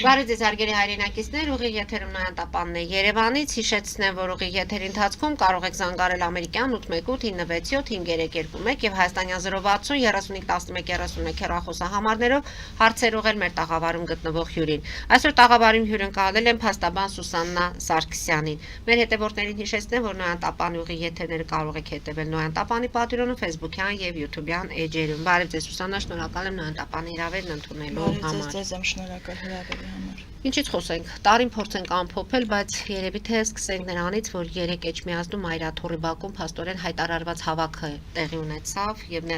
Բարև ձեզ հարգելի հայրենակիցներ, ուղիղ եթերում Նոյան Տապանն է Երևանից, հիշեցնեմ, որ ուղիղ եթերի ընթացքում կարող եք զանգարել ամերիկյան 818-977-53321 եւ հայաստանյան 060-3511-31 հեռախոսահամարներով հարցեր ուղղել մեր տաղավարում գտնվող հյուրին։ Այսօր տաղավարում հյուրընկալել են փաստաբան Սուսաննա Սարգսյանին։ Մեր հետևորդներին հիշեցնեմ, որ Նոյան Տապանի ուղիղ եթերները կարող եք հետևել Նոյան Տապանի պատվիրոնում, Facebook-յան եւ YouTube-յան էջերում։ Բարև ձեզ Սուսաննա, շնորհակալ եմ Նոյան Տապանի հրավերն ընդունելու համար։ Ձեզ եմ շնորհակալ հրավերի համար։ Ինչից խոսենք, տարին փորձենք ամփոփել, բայց երևի թե սկսենք նրանից, որ 3 Էջմիածնում Այրաթոռի բակում փաստորեն հայտարարված հավաքը տեղի ունեցավ եւ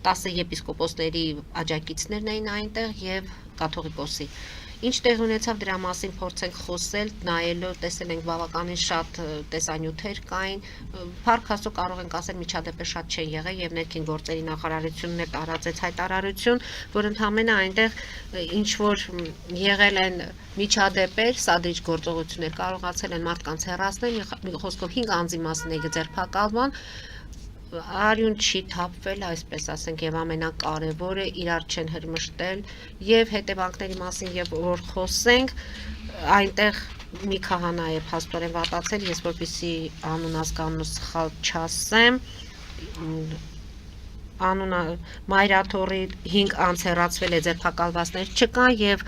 10 եպիսկոպոսների աջակիցներն էին այնտեղ եւ կաթողիկոսի։ Ինչ տեղ ունեցավ դրա մասին փորձենք խոսել, նայելով, տեսել ենք բավականին շատ տեսանյութեր կային, փառք Աստծո կարող ենք ասել միջադեպը շատ չեն եղել եւ ներքին գործերի նախարարությունն էլ տարածեց հայտարարություն, որ ընդհանրապես այնտեղ ինչ որ եղել են միջադեպեր, սադրիչ գործողություններ, կարողացել են մարդկանց հեռացնել, խոսքով 5 անձի մասին է ձերբակալման, արյուն չի թափվել, այսպես ասենք, եւ ամենակարևորը իրար չեն հրմշտել եւ հետևանքների մասին եւ որ խոսենք, այնտեղ մի քահանա է փաստորեն վատացել, ես որպեսզի անուն ազգանունը սխալ չասեմ, անունը Մայրաթոռի 5 անձ հեռացվել է, ձերբակալվածներ չկան եւ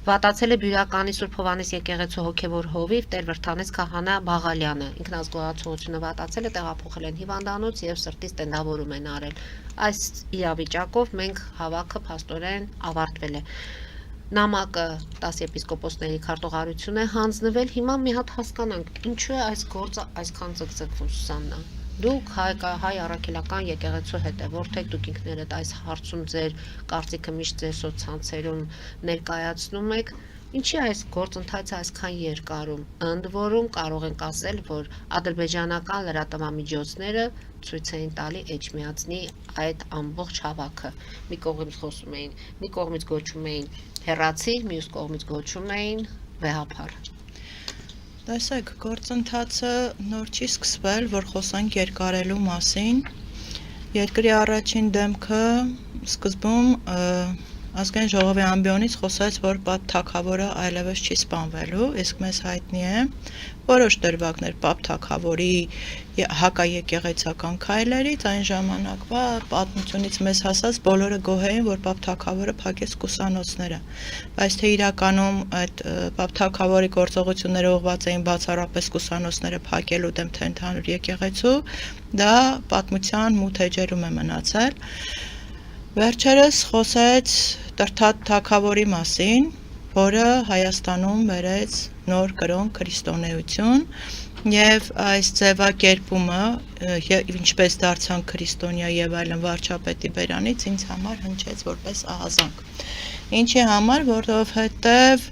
վատացել է Բյուրականի Սուրբ Հովհաննես եկեղեցու հոգևոր հովիվ Տեր Վրթանես քահանա Բաղալյանը, ինքնազգուշացությունը վատացել է, տեղափոխել են հիվանդանոց եւ սրտի ստենդավորում են արել։ Այս իրավիճակով մենք հավաքը փաստորեն ավարտվել է։ Նամակը 10 եպիսկոպոսների քարտուղարություն է հանձնվել, հիմա մի հատ հասկանանք, ինչու է այս գործը այսքան ձգձգվում, Սուսաննա։ Դուք հայ առաքելական եկեղեցու հետևորդ եք, դուք ինքներդ այս հարցում ձեր կարծիքը միշտ ձեր սոցցանցերում ներկայացնում եք, ինչի այս գործընթացը այսքան երկարում, ընդ որում կարող ենք ասել, որ ադրբեջանական լրատվամիջոցները ցույց էին տալի Էջմիածնի այդ ամբողջ հավաքը, մի կողմից խոսում էին, մի կողմից գոչում էին հեռացի, մյուս կողմից գոչում էին վեհափառ։ Տեսեք, գործընթացը նոր չի սկսվել, որ խոսանք երկարելու մասին։ Երկրի առաջին դեմքը սկզբում ազգային ժողովի ամբիոնից խոսեց, որ Պապ Թագավորը այլևս չի սպանվելու, իսկ մեզ հայտնի է որոշ դրվագներ Պապ Թագավորի հակաեկեղեցական քայլերից, այն ժամանակվա պատմությունից մեզ հասած բոլորը գոհ էին, որ Պապ Թագավորը փակեց կուսանոցները, բայց թե իրականում այդ Պապ Թագավորի գործողությունները ուղղված էին բացառապես կուսանոցները փակելու դեմ, թե ընդհանուր եկեղեցու, դա պատմության մութ էջերում է մնացել։ Վերջերս խոսեց Տրթատ Թագավորի մասին, որը Հայաստանում բերեց նոր կրոն քրիստոնեություն եւ այս ձևակերպումը ինչպես դարձան քրիստոնյա եւ այլն վարչապետի բերանից ինձ համար հնչեց որպես ահազանգ։ Ինչի համար, որովհետեւ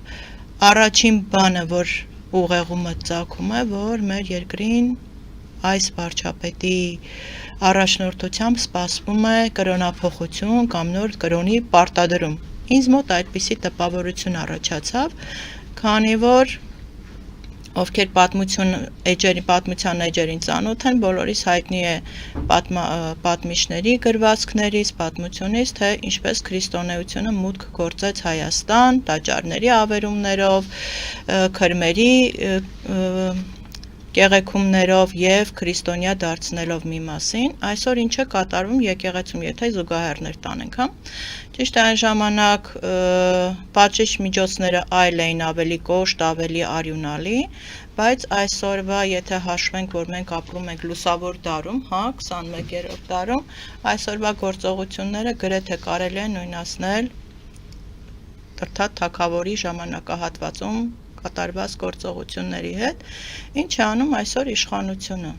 առաջին բանը, որ ուղեղումը ծագում է, որ մեր երկրին այս վարչապետի առաջնորդությամբ սպասվում է կրոնափոխություն կամ նոր կրոնի պարտադրում։ Ինձ մոտ այդպիսի տպավորություն առաջացավ, քանի որ ովքեր պատմության էջերին ծանոթ են, բոլորիս հայտնի է պատմիչների գրվածքներից, պատմությունից, թե ինչպես քրիստոնեությունը մուտք գործեց Հայաստան, տաճարների ավերումներով, քրմերի կեղեքումներով եւ քրիստոնյա դարձնելով մի մասին, այսօր ինչ է կատարվում եկեղեցում, եթե զուգահեռներ տանենք, հա։ Ճիշտ է, այն ժամանակ պատժիչ միջոցները այլ էին, ավելի կոշտ, ավելի արյունալի, բայց այսօրվա, եթե հաշվենք, որ մենք ապրում ենք լուսավոր դարում, հա, 21-րդ դարում, այսօրվա գործողությունները գրեթե կարելի է նույնացնել Տրթատ Թագավորի ժամանակահատվածում կատարված գործողությունների հետ, ինչ է անում այսօր իշխանությունը։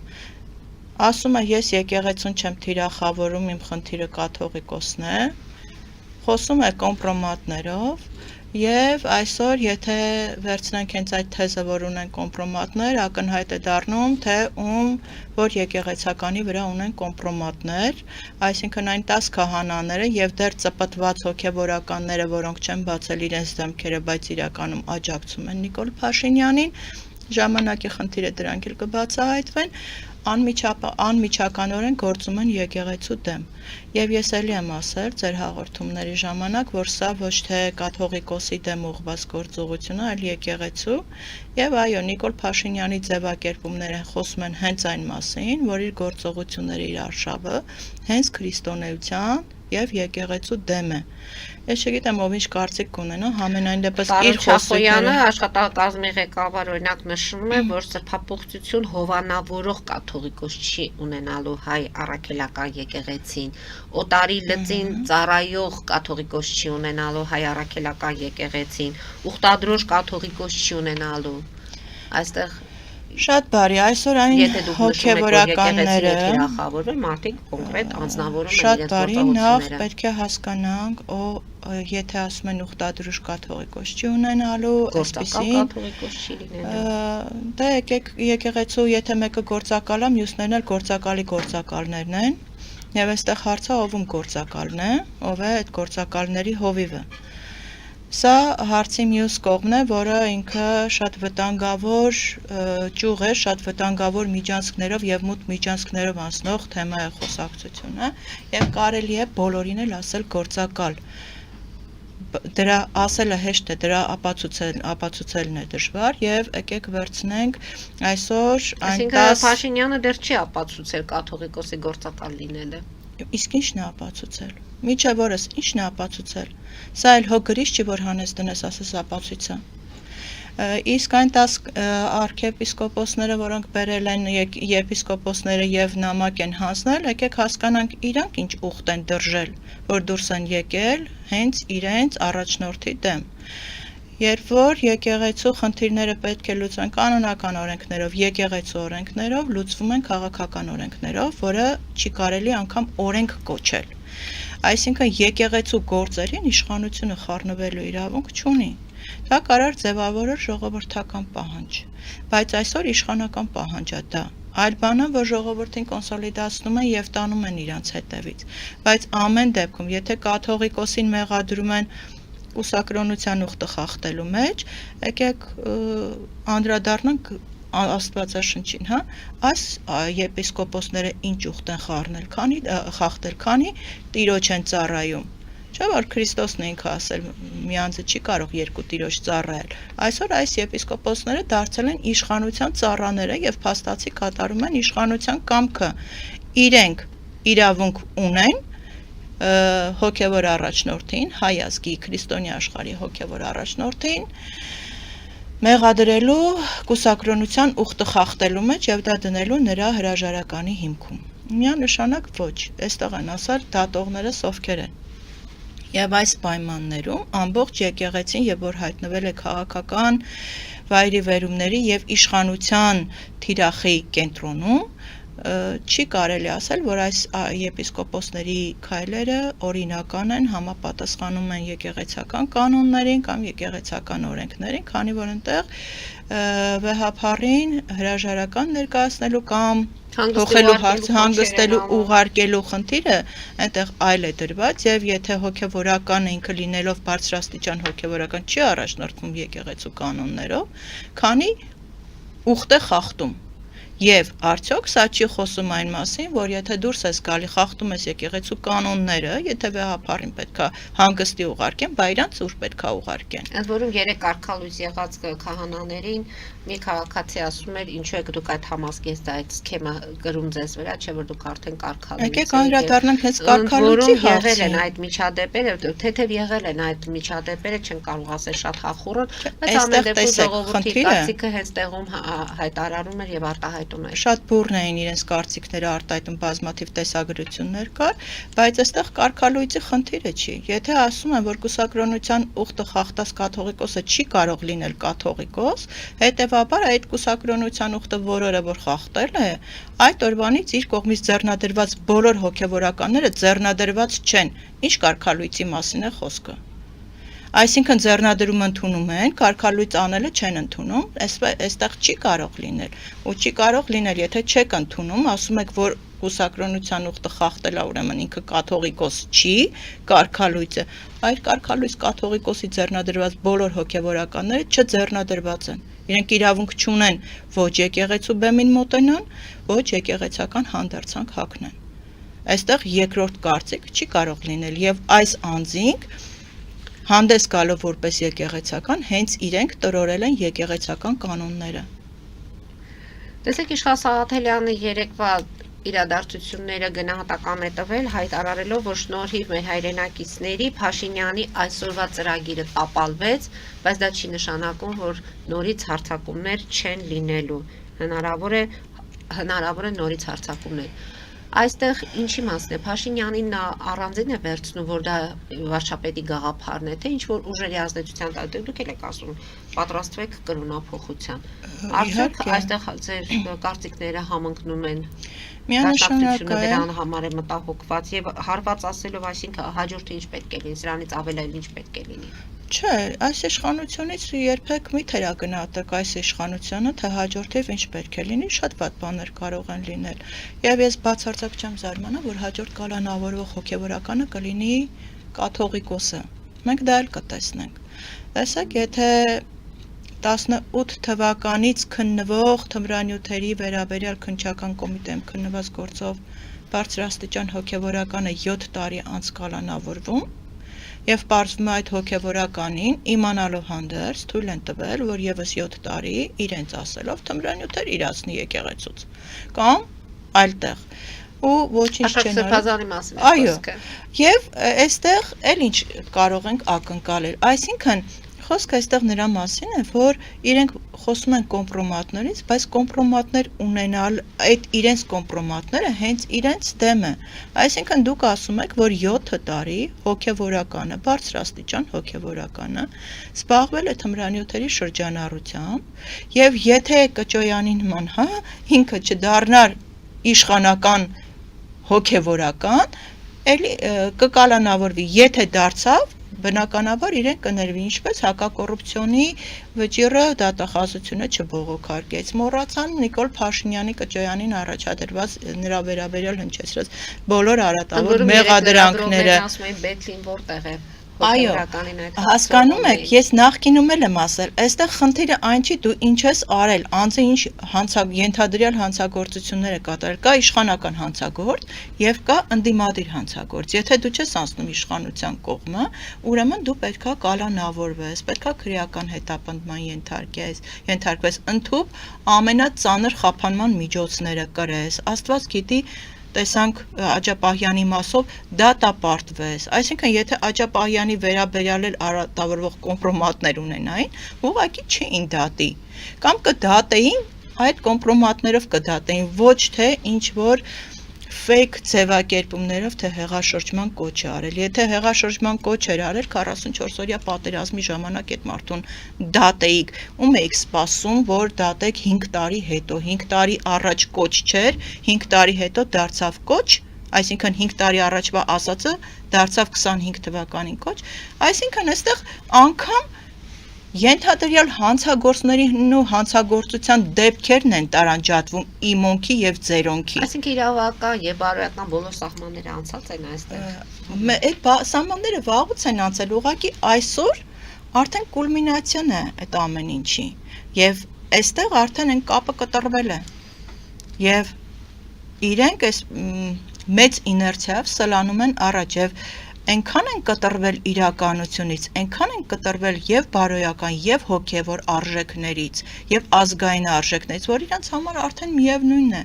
Ասում է, ես եկեղեցուն չեմ թիրախավորում, իմ խնդիրը կաթողիկոսն է, խոսում է կոմպրոմատներով եւ այսօր եթե վերցնենք հենց այդ թեզը, որ ունեն կոմպրոմատներ, ակնհայտ է դառնում, թե ում որ եկեղեցականի վրա ունեն կոմպրոմատներ, այսինքն այն 10 քահանաները եւ դեռ ծպտված հոգեվորականները, որոնք չեն բացել իրենց դեմքերը, բայց իրականում աջակցում են Նիկոլ Փաշինյանին, ժամանակի խնդիրը դրանք էլ կբացահայտվեն, անմիջականորեն գործում են եկեղեցու դեմ։ Եվ ես էլի եմ ասել ձեր հաղորդումների ժամանակ, որ սա ոչ թե կաթողիկոսի դեմ ուղղված գործողություն է, այլ եկեղեցու, եւ այո, Նիկոլ Փաշինյանի ձևակերպումները խոսում են հենց այն մասին, որ իր գործողությունների իր արշավը հենց քրիստոնեության եւ եկեղեցու դեմ է։ Ես չգիտեմ ով ինչ կարծիք կունենա, համենայն դեպս իր Չախոյանը աշխատակազմի ղեկավար օրինակ նշում է, որ սրբապղծություն հովանավորող կաթողիկոս չի ունենալու հայ առաքելական եկեղեցին, օտարի լծին ծառայող կաթողիկոս չի ունենալու հայ առաքելական եկեղեցին, ուխտադրող կաթողիկոս չի ունենալու։ Այստեղ շատ բարի, այսօր այն հոգևորականները թիրախավորվել մարդիկ կոնկրետ անձնավորում են շատ իրենց բարի, նախ գործողությունները։ պետք է հասկանանք, եթե ասում են ուխտադրուժ կաթողիկոս չի ունենալու, Գործակալ այսպեսին կաթողիկոս չի լինելու։ դե եկեք եկեղեցու, եթե մեկը գործակալ է, մյուսներն էլ գործակալի գործակալներն են, եւ այստեղ հարցը ով գործակալն է, ով է այդ գործակալների հովիվը։ Սա հարցի մյուս կողմն է, որը ինքը շատ վտանգավոր ճյուղ է, շատ վտանգավոր միջանցքներով եւ մութ միջանցքներով անցնող թեմա է խոսակցությունը, եւ կարելի է բոլորին էլ ասել գործակալ։ Դրա ասելը հեշտ է, դրա ապացուցելն է դժվար եւ եկեք վերցնենք այսօր այն Այսինքն Փաշինյանը դեռ չի ապացուցել կաթողիկոսի գործակալ լինելը։ Իսկ ինչն է ապացուցել։ Միջև օրս ինչն է ապացուցել։ Սա էլ հո գրիշ չի, որ հանես դնես, ասես ապացույց է։ Իսկ այն 10 արքեպիսկոպոսները, որոնք բերել են եպիսկոպոսները եւ նամակ են հանձնել, եկեք հասկանանք իրանք ինչ ուխտ են դրժել, որ դուրս են եկել հենց իրենց առաջնորդի դեմ։ Երբ որ եկեղեցու խնդիրները պետք է լուծվեն կանոնական օրենքներով, եկեղեցու օրենքներով, լուծվում են քաղաքական օրենքներով, որը չի կարելի անգամ օրենք կոչել։ Այսինքն եկեղեցու գործերին իշխանությունը խառնվելու իրավունք չունի։ Դա կարող ձևավորել ժողովրդական պահանջ, բայց այսօր իշխանական պահանջ է դա։ Այլ բանը, որ ժողովրդին կոնսոլիդացնում են եւ տանում են իրանց հետևից, բայց ամեն դեպքում, եթե կաթողիկոսին մեղադրում են կուսակրոնության ուխտը խախտելու մեջ, եկեք անդրադառնանք Աստվածաշնչին, հա, այս եպիսկոպոսները ինչ ուխտ են խախտել, քանի տիրոջ են ծառայում։ Չէ՞ որ Քրիստոսն է ինքը ասել, մի անձը չի կարող երկու տիրոջ ծառայել։ Այսօր այս եպիսկոպոսները դարձել են իշխանության ծառաները եւ փաստացի կատարում են իշխանության կամքը։ Իրենք իրավունք ունեն հոգևոր առաջնորդին, հայ ազգի քրիստոնյա աշխարհի հոգևոր առաջնորդին մեղադրելու կուսակրոնության ուխտը խախտելու մեջ եւ դա դնելու նրա հրաժարականի հիմքում։ Միանշանակ ոչ, այստեղ են ասել դատողները ովքեր են։ Եվ այս պայմաններում ամբողջ եկեղեցին եւ որ հայտնվել է քաղաքական վայրի վերումների եւ իշխանության թիրախի կենտրոնում չի կարելի ասել, որ այս եպիսկոպոսների քայլերը օրինական են, համապատասխանում են եկեղեցական կանոններին կամ եկեղեցական օրենքներին, քանի որ այնտեղ վեհափառին հրաժարական ներկայացնելու կամ թողելու հարց հանգստելու ուղարկելու խնդիրը այնտեղ այլ է դրված եւ եթե հոգեվորականը ինքը լինելով բարձրաստիճան հոգեվորական չի առաջնորդվում եկեղեցու կանոններով, քանի ուխտ է խախտում։ Եվ արդյոք սա չի խոսում այն մասին, որ եթե դուրս ես գալի խախտում ես եկեղեցու կանոնները, եթե վեհափառին պետքա հանգստի ուղարկեն, բա իրանց ուր պետքա ուղարկեն։ Ընդ որում 3 կարգալույս եղած քահանաներին մի քաղաքացի ասում էր ինչու եք դուք այդ համազգեստը այդ սքեմը գրում ձեզ վրա, չէ՞ որ դուք արդեն կարգալույս եք։ Եկեք անդրադառնանք հենց կարգալույսի եղել են այդ միջադեպերը, թեթև եղել են այդ միջադեպերը, չեն կարող ասել շատ հախուռն, բայց ամեն դեպքում ժողովրդի կարծիքը հենց տեղում հայտարարում էր եւ արտահայտում էր։ Շատ բուրն էին իրենց կարծիքները արտահայտում, բազմաթիվ տեսագրություններ կար, բայց այստեղ կարգալույսի խնդիրը չի։ Եթե ասում են, որ կուսակրոնության ուխտը խախտած կաթողիկոսը չի կարող լինել կաթողիկոս, հետեւաբար այդ կուսակրոնության ուխտը որորը որ խախտել է, այդ օրվանից իր կողմից ձեռնադրված բոլոր հոգևորականները ձեռնադրված չեն։ Ինչ կարգալույսի մասին է խոսքը։ Այսինքն ձեռնադրում ընդունում են, կարգալույս անելը չեն ընդունում, այստեղ չի կարող լինել։ Ու չի կարող լինել, եթե չեք ընդունում, ասում եք, որ կուսակրոնության ուխտը խախտել է, ուրեմն ինքը կաթողիկոս չի, կարգալույսը, այլ կարգալույս կաթողիկոսի ձեռնադրված բոլոր հոգևորականները չձեռնադրված են։ Իրենք իրավունք չունեն ոչ եկեղեցու բեմին մոտենան, ոչ եկեղեցական հանդերձանք հագնեն։ Այստեղ երկրորդ կարծիք չի կարող լինել եւ այս անձինք հանդես գալով որպես եկեղեցական հենց իրենք տրորել են եկեղեցական կանոնները։ Տեսեք Իշխան Սաղաթելյանը երեկվա իրադարձությունները գնահատական է տվել, հայտարարելով, որ շնորհիվ մեր հայրենակիցների Փաշինյանի այսօրվա ծրագիրը տապալվեց, բայց դա չի նշանակում, որ նորից հարձակումներ չեն լինելու։ Հնարավոր է նորից հարձակումներ։ Այստեղ ինչի մասն է Փաշինյանին նա առանձին է վերցնում, որ դա վարչապետի գաղափարն է, թե ինչ որ ուժերի ազդեցության տակ դուք եք ասում, պատրաստվեք կրոնափոխության։ Արդյոք այստեղ ձեր կարծիքները համընկնում են։ Միանշանակ է դրան համար է մտահոգված եւ հարված ասելով, այսինքն հաջորդը ինչ պետք է լինի, սրանից ավել էլ ինչ պետք է լինի։ Չէ, այս իշխանությունից երբեք մի թերագնահատեք այս իշխանությունը, թե հաջորդիվ ինչ պետք է լինի, շատ վատ բաներ կարող են լինել։ Եվ ես բացարձակ չեմ զարմանա, որ հաջորդ կալանավորվող հոգևորականը կլինի կաթողիկոսը։ Մենք դա էլ կտեսնենք։ Տեսեք, եթե 18 թվականից քննվող թմրանյութերի վերաբերյալ քննչական կոմիտեում քննված գործով բարձրաստիճան հոգևորականը 7 տարի անց կալանավորվում եւ պարզվում է այդ հոգևորականին իմանալով հանդերձ թույլ են տվել, որ եւս 7 տարի իրենց ասելով թմրանյութեր իրացնի եկեղեցուց կամ այլտեղ ու ոչինչ չեն արել։ Այո, եւ այստեղ էլ ինչ կարող ենք ակնկալել, այսինքն խոսքը այստեղ նրա մասին է, որ իրենք խոսում են կոմպրոմատներից, բայց կոմպրոմատներ ունենալ այդ իրենց կոմպրոմատները հենց իրենց դեմ է։ Այսինքն դուք ասում եք, որ 7 տարի հոգևորականը, բարձրաստիճան հոգևորականը զբաղվել է թմրանյութերի շրջանառությամբ, եւ եթե Կճոյանի նման, ինքը չդառնար իշխանական հոգևորական, էլի կկալանավորվի, եթե դարձավ բնականաբար իրենք կներվի, ինչպես հակակոռուպցիոնի վճիռը դատախազությունը չբողոքարկեց։ Մոռացան Նիկոլ Փաշինյանի Կճոյանին առաջադրված նրա վերաբերյալ հնչեցրած բոլոր արատավոր մեղադրանքները։ Ասում են Բեթլին որտեղ է։ Այո, հասկանում եք, ես նախկինում էլ եմ ասել, այստեղ խնդիրը այն չի, դու ինչ ես արել, անձը ինչ ենթադրյալ հանցագործություններ է կատարել, կա իշխանական հանցագործ եւ կա ընդդիմադիր հանցագործ։ Եթե դու չես անցնում իշխանության կողմը, ուրեմն դու պետքա կալանավորվես, պետքա քրեական հետապնդման ենթարկվես, ընդհուպ ամենածանր խափանման միջոցները կրես։ Աստված գիտի տեսանք Աջապահյանի մասով դատապարտվես, այսինքն եթե Աջապահյանի վերաբերյալ էլ արատավորվող կոմպրոմատներ ունենային, ուղղակի չէին դատի, կամ կդատեին, այդ կոմպրոմատներով կդատեին, ոչ թե ինչ որ ֆեյք ձևակերպումներով թե հեղաշրջման կոչ է արել, եթե հեղաշրջման կոչ էր արել 44-օրյա պատերազմի ժամանակ այդ մարդուն դատեիք, ում էիք սպասում, որ դատեք 5 տարի հետո, 5 տարի առաջ կոչ չէր, 5 տարի հետո դարձավ կոչ, այսինքն 5 տարի առաջվա ասածը դարձավ 25 թվականին կոչ, այսինքն այստեղ անգամ ենթադրյալ հանցագործներին ու հանցագործության դեպքերն են տարանջատվում իմոնքի եւ ձերոնքի։ Այսինքն իրավական եւ բարոյական բոլոր սահմանները անցած են այստեղ։ Այդ սահմանները վաղուց են անցել, ուղղակի այսօր արդեն կուլմինացիան է այդ ամեն ինչի եւ այստեղ արդեն այն կապը կտրվել է։ Եվ իրենք այս մեծ իներցիայով սլանում են առաջ եւ այնքան են կտրվել իրականությունից, այնքան են կտրվել եւ բարոյական եւ հոգեվոր արժեքներից եւ ազգային արժեքներից, որ իրենց համար արդեն միևնույնն է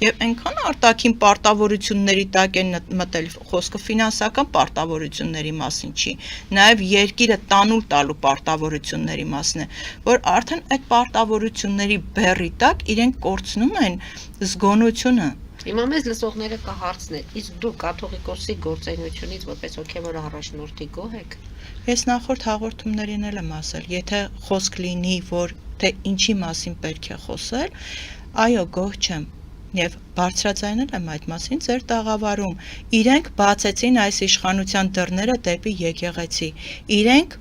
եւ այնքան արտաքին պարտավորությունների տակ են մտել, խոսքը ֆինանսական պարտավորությունների մասին չի, նաեւ երկիրը տանուլ տալու պարտավորությունների մասն է, որ արդեն այդ պարտավորությունների բեռի տակ իրենք կորցնում են զգոնությունը։ Հիմա մեզ լսողները կհարցնեն, իսկ դուք կաթողիկոսի գործունեությունից որպես հոգևոր առաջնորդի գոհ եք։ Ես նախորդ հաղորդումներին էլ եմ ասել, եթե խոսք լինի, որ թե ինչի մասին պետք է խոսել, այո, գոհ չեմ։ Եվ բարձրաձայնել եմ այդ մասին ձեր տաղավարում։ Իրենք բացեցին այս իշխանության դռները դեպի եկեղեցի։ Իրենք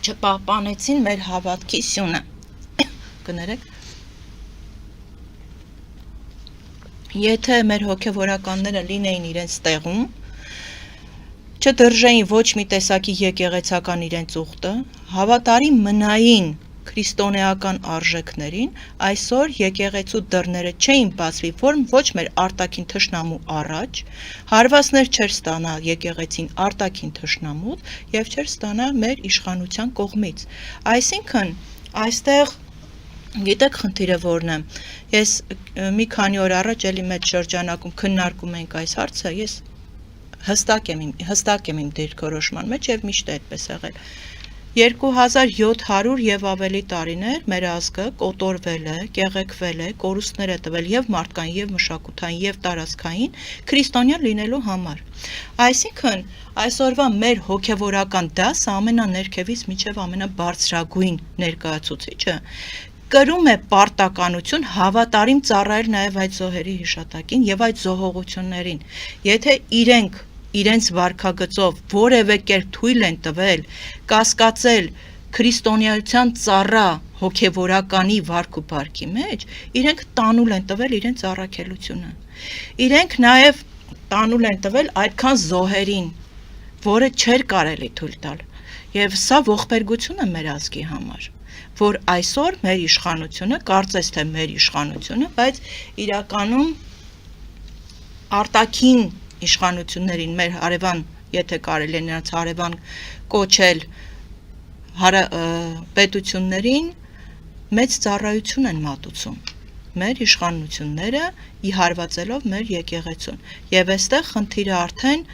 չպահպանեցին մեր հավատքի սյունը։ Կներեք։ Եթե մեր հոգևորականները լինեին իրենց տեղում, չդրժեին ոչ մի տեսակի եկեղեցական իրենց ուխտը, հավատարիմ մնային քրիստոնեական արժեքներին, այսօր եկեղեցու դռները չէին բացվի ոչ մեր արտաքին թշնամու առաջ, հարվածներ չէր ստանա եկեղեցին արտաքին թշնամուց եւ չէր ստանա մեր իշխանության կողմից։ Այսինքն այստեղ գիտեք խնդիրը որն է։ Ես մի քանի օր առաջ էլի մեծ շրջանակում քննարկում ենք այս հարցը, ես հստակ եմ իմ դիրքորոշման մեջ եւ միշտ է այդպես եղել։ 2700 եւ ավելի տարիներ մեր ազգը կոտորվել է, կեղեքվել է, կորուստներ է տվել եւ մարդկային, եւ մշակութային, եւ տարածքային քրիստոնյա լինելու համար։ Այսինքն, այսօրվա մեր հոգեվորական դասը ամենաներքևից միջև ամենաբարձրագույն ներկայացուցիչը կրում է պարտականություն հավատարիմ ծառայել նաեւ այդ զոհերի հիշատակին եւ այդ զոհողություններին։ Եթե իրենց վարքագծով որևէ կերպ թույլ են տվել կասկածել քրիստոնեության ծառա հոգևորականի վարք ու բարքի մեջ, իրենք տանուլ են տվել իրենց առաքելությունը։ Իրենք նաև տանուլ են տվել այդքան զոհերին, որը չէր կարելի թույլ տալ։ Եվ սա ողբերգություն է մեր ազգի համար, որ այսօր մեր իշխանությունը, կարծես թե մեր իշխանությունը, բայց իրականում արտաքին իշխանություններին մեր հարևան, եթե կարելի է նրանց հարևան կոչել պետություններին մեծ ծառայություն են մատուցում մեր իշխանությունները ի հարվածելով մեր եկեղեցուն եւ այստեղ խնդիրը արդեն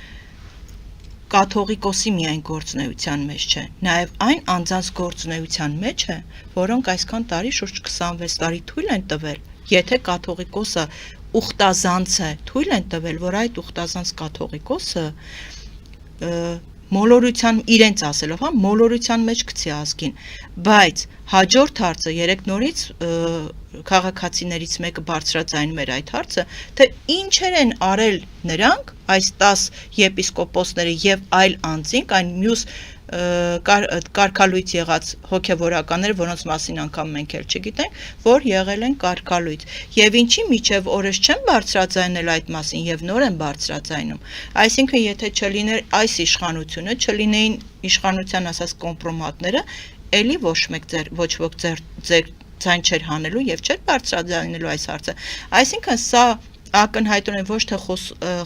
կաթողիկոսի միայն գործունեության մեջ չէ, նաեւ այն անձանց գործունեության մեջ է, որոնք այսքան տարի շուրջ 26 տարի թույլ են տվել, եթե կաթողիկոսը ուխտազանց է, թույլ են տվել, որ այդ ուխտազանց կաթողիկոսը մոլորության իրենց ասելով, մոլորության մեջ գցի ազգին, բայց հաջորդ հարցը երեք նորից քաղաքացիներից մեկը բարձրաձայնում էր այդ հարցը, թե ինչեր են արել նրանք, այս 10 եպիսկոպոսները եւ այլ անձինք, այն մյուս կարգալույծ եղած հոգևորականները, որոնց մասին անգամ մենք էլ չգիտենք, որ եղել են կարգալույծ։ Եվ ինչի միջև օրս չեն բարձրաձայնել այդ մասին եւ նոր են բարձրաձայնում։ Այսինքն, եթե չլիներ այս իշխանությունը, չլինեին իշխանության ասած կոմպրոմատները, էլի ոչ ոք ձայն չէր հանելու եւ չէր բարձրաձայնելու այս հարցը։ Այսինքն, սա ակնհայտորեն ոչ թե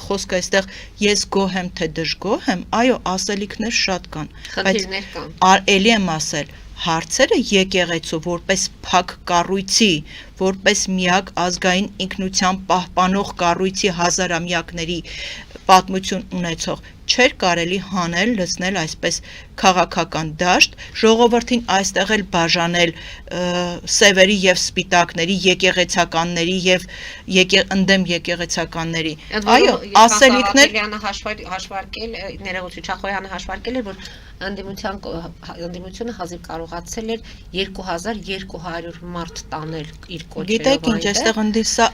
խոսքը այստեղ ես գոհ եմ թե դժգոհ եմ, այո, ասելիքներ շատ կան, խնդիրներ կան։ Էլի եմ ասել, հարցերը եկեղեցու որպես փակ կառույցի, որպես միակ ազգային ինքնության պահպանող կառույցի հազարամյակների պատմություն ունեցող չէր կարելի հանել, լցնել այսպես քաղաքական դաշտ, ժողովրդին այստեղ էլ բաժանել սևերի եւ սպիտակների, եկեղեցականների եւ ընդդեմ եկեղեցականների։ Այո, ասելիքներ հաշվարկել, ներողություն, Չախոյանը հաշվարկել էր, որ ընդդիմությունը հազիվ կարողացել էր 2200 մարդ տանել իր կոչերով։ Գիտեք ինչ, այստեղ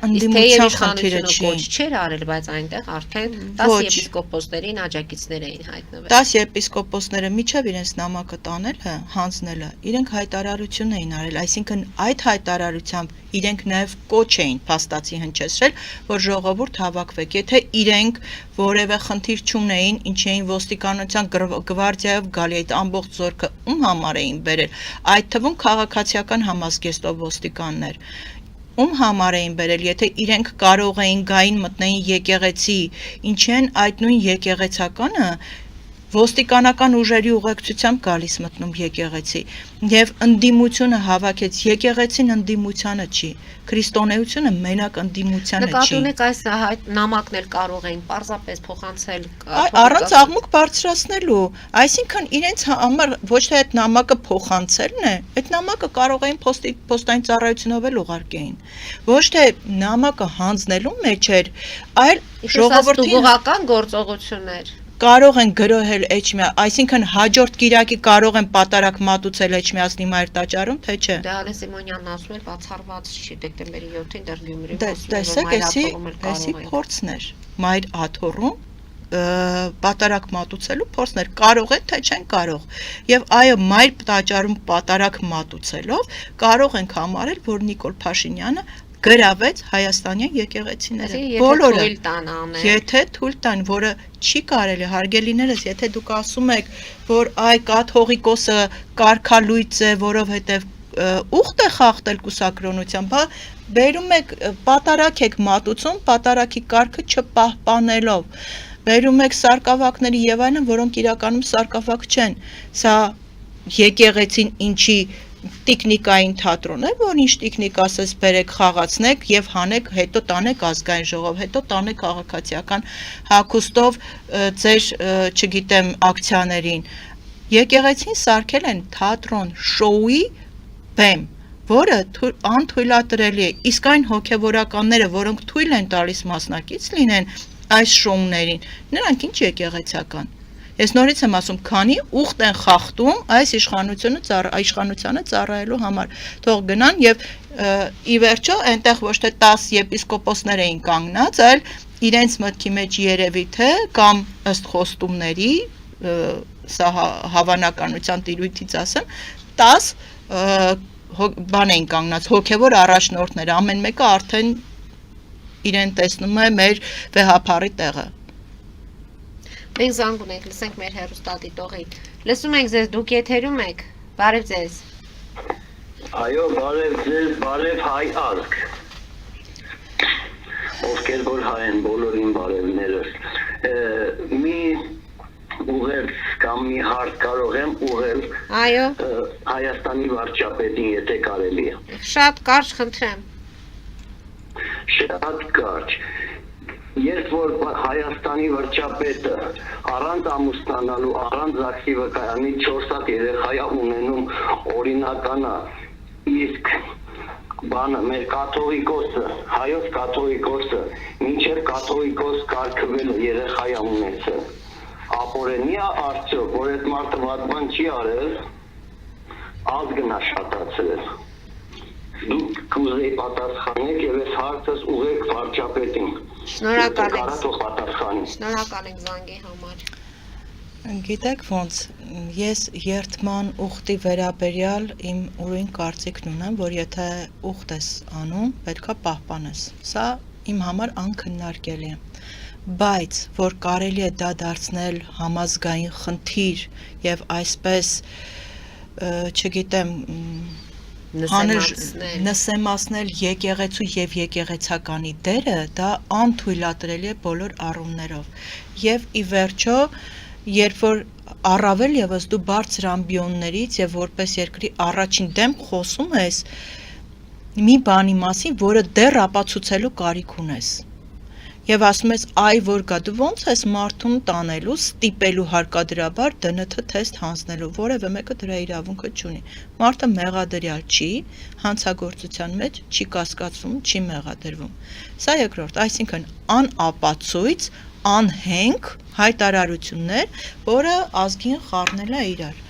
ընդդիմության խնդիրը չի։ Չէր արել, բայց այնտեղ արդեն 10 եպիսկոպոսներին աջակիցներ էին հայտնվել։ 10 եպիսկոպոսները միջև իրենց նամակը տանելը, հանձնելը, իրենք հայտարարություն էին արել, այսինքն այդ հայտարարությամբ իրենք նաև կոչ էին փաստացի հնչեցրել, որ ժողովուրդ հավաքվեք։ Եթե իրենք որևէ խնդիր չունեին, ինչ էին ոստիկանության գվարդիայով գալի այդ ամբողջ զորքը ում համար էին բերել, այդ թվում քաղաքացիական համազգեստով ոստիկաններ, ում համար էին բերել, եթե իրենք կարող էին գային մտնեին եկեղեցի, ինչի են այդ նույն եկեղեցականը ոստիկանական ուժերի ուղեկցությամբ գալիս մտնում եկեղեցի եւ ընդդիմությունը հավաքեց եկեղեցին ընդդիմությանը չի քրիստոնեությունը մենակ ընդդիմությանը չի նկատի ունեք այս նամակն էլ կարող էին պարզապես փոխանցել առանց աղմուկ բարձրացնելու այսինքն իրենց համար ոչ թե այդ նամակը փոխանցելն է այդ նամակը կարող էին պոստային ծառայությունով էլ ուղարկեին ոչ թե նամակը հանձնելու մեջ էր այլ ժողովրդի ուղղական գործողություններ կարող են գրոհել Էջմիա, այսինքն հաջորդ կիրակի կարող են պատարակ մատուցել Էջմիածնի Մայր տաճարում, թե չէ։ Դե Ալեն Սիմոնյանն ասում էր բացառված չի դեկտեմբերի 7-ին դեռ Գյումրիում տեսեք, էսի փորձն էր Մայր աթոռում պատարակ մատուցելու փորձն էր, կարող են, թե չեն կարող։ Եվ այո, Մայր տաճարում պատարակ մատուցելով կարող ենք համարել, որ Նիկոլ Փաշինյանը գրավեց հայաստանյան եկեղեցիները բոլորը եթե թույլ տան որը չի կարելի հարգելիներս եթե դուք ասում եք որ այ կաթողիկոսը կարգալույծ է որովհետև ուխտ է խախտել կուսակրոնության, բա բերում եք պատարակ եք մատուցում, պատարակի կարգը չպահպանելով, բերում եք սարկավակների եւ այլն, որոնք իրականում սարկավակ չեն, սա եկեղեցին ինչի տիկնիկային թատրոն է, որ ինչ տիկնիկ ասես բերեք խաղացնեք եւ հանեք, հետո տանեք ազգային ժողով, հետո տանեք քաղաքացիական հագուստով ձեր, չգիտեմ, ակցիաներին։ Եկեղեցին սարքել են թատրոն, շոուի բեմ, որը անթույլատրելի է, իսկ այն հոգևորականները, որոնք թույլ են տալիս մասնակից լինեն այս շոուներին, նրանք ինչ եկեղեցական։ Ես նորից եմ ասում, քանի ուխտ են խախտում այս իշխանությանը ծառայելու համար, թող գնան եւ ի վերջո այնտեղ ոչ թե 10 եպիսկոպոսներ էին կանգնած, այլ իրենց մտքի մեջ երևի թե կամ ըստ խոստումների, սա հավանականության տիրույթից ասեմ, 10 բան էին կանգնած, հոգևոր առաջնորդներ, ամեն մեկը արդեն իրեն տեսնում է մեր վեհափառի տեղը։ Մենք զանգ ունենք, լսենք մեր հեռուստադիտողին։ Լսում ենք ձեզ, դուք եթերում եք։ Բարև ձեզ։ Այո, բարև ձեզ, բարև հայ ազգ։ Ովքեր որ հայ են, բոլորին բարևներս։ Մի ուղերձ կամ մի հարց կարող եմ ուղղել Այո։ Հայաստանի վարչապետին, եթե կարելի է։ Շատ կարճ խնդրեմ։ Շատ կարճ։ Երբ որ Հայաստանի վարչապետը առանց ամուսնանալու, առանց ЗԱԳՍ-ի վկայանի 4 հատ երեխա ունենում օրինականա, իսկ բանը մեր կաթողիկոսը, հայոց կաթողիկոսը, մինչև կաթողիկոս կարգվելը երեխա ունեցել, ապօրենի է արդյոք, որ այդ մարդը վատ բան չի արել, ազգն է շատացրել։ Դուք կուզեի պատասխանեք եւ այս հարցս ուղղեք վարչապետին։ Շնորհակալ ենք։ Շնորհակալ ենք զանգի համար։ Գիտեք ոնց, ես երթման ուխտի վերաբերյալ իմ ուրույն կարծիքն ունեմ, որ եթե ուխտ ես անում, պետքա պահպանես։ Սա իմ համար անքննարկելի է։ Բայց որ կարելի է դա դարձնել համազգային խնդիր եւ այսպես, չգիտեմ, նսեմացնել եկեղեցու եւ եկեղեցականի դերը, դա անթույլատրելի է բոլոր առումներով։ Եվ ի վերջո, երբ որ առավել եւս դու բարձր ամբիոններից եւ որպես երկրի առաջին դեմ խոսում ես մի բանի մասին, որը դեռ ապացուցելու կարիք ունես։ Եվ ասում ես, այ որ գա, դու ոնց ես մարդուն տանելու, ստիպելու հարկադրաբար ԴՆԹ թեստ հանձնելու, որևէ մեկը դրա իրավունքը չունի։ Մարդը մեղադրյալ չի, հանցագործության մեջ չի կասկածվում, չի մեղադրվում։ Սա երկրորդ, այսինքն անապացույց, անհենք հայտարարություններ, որը ազգին խառնել է իրար։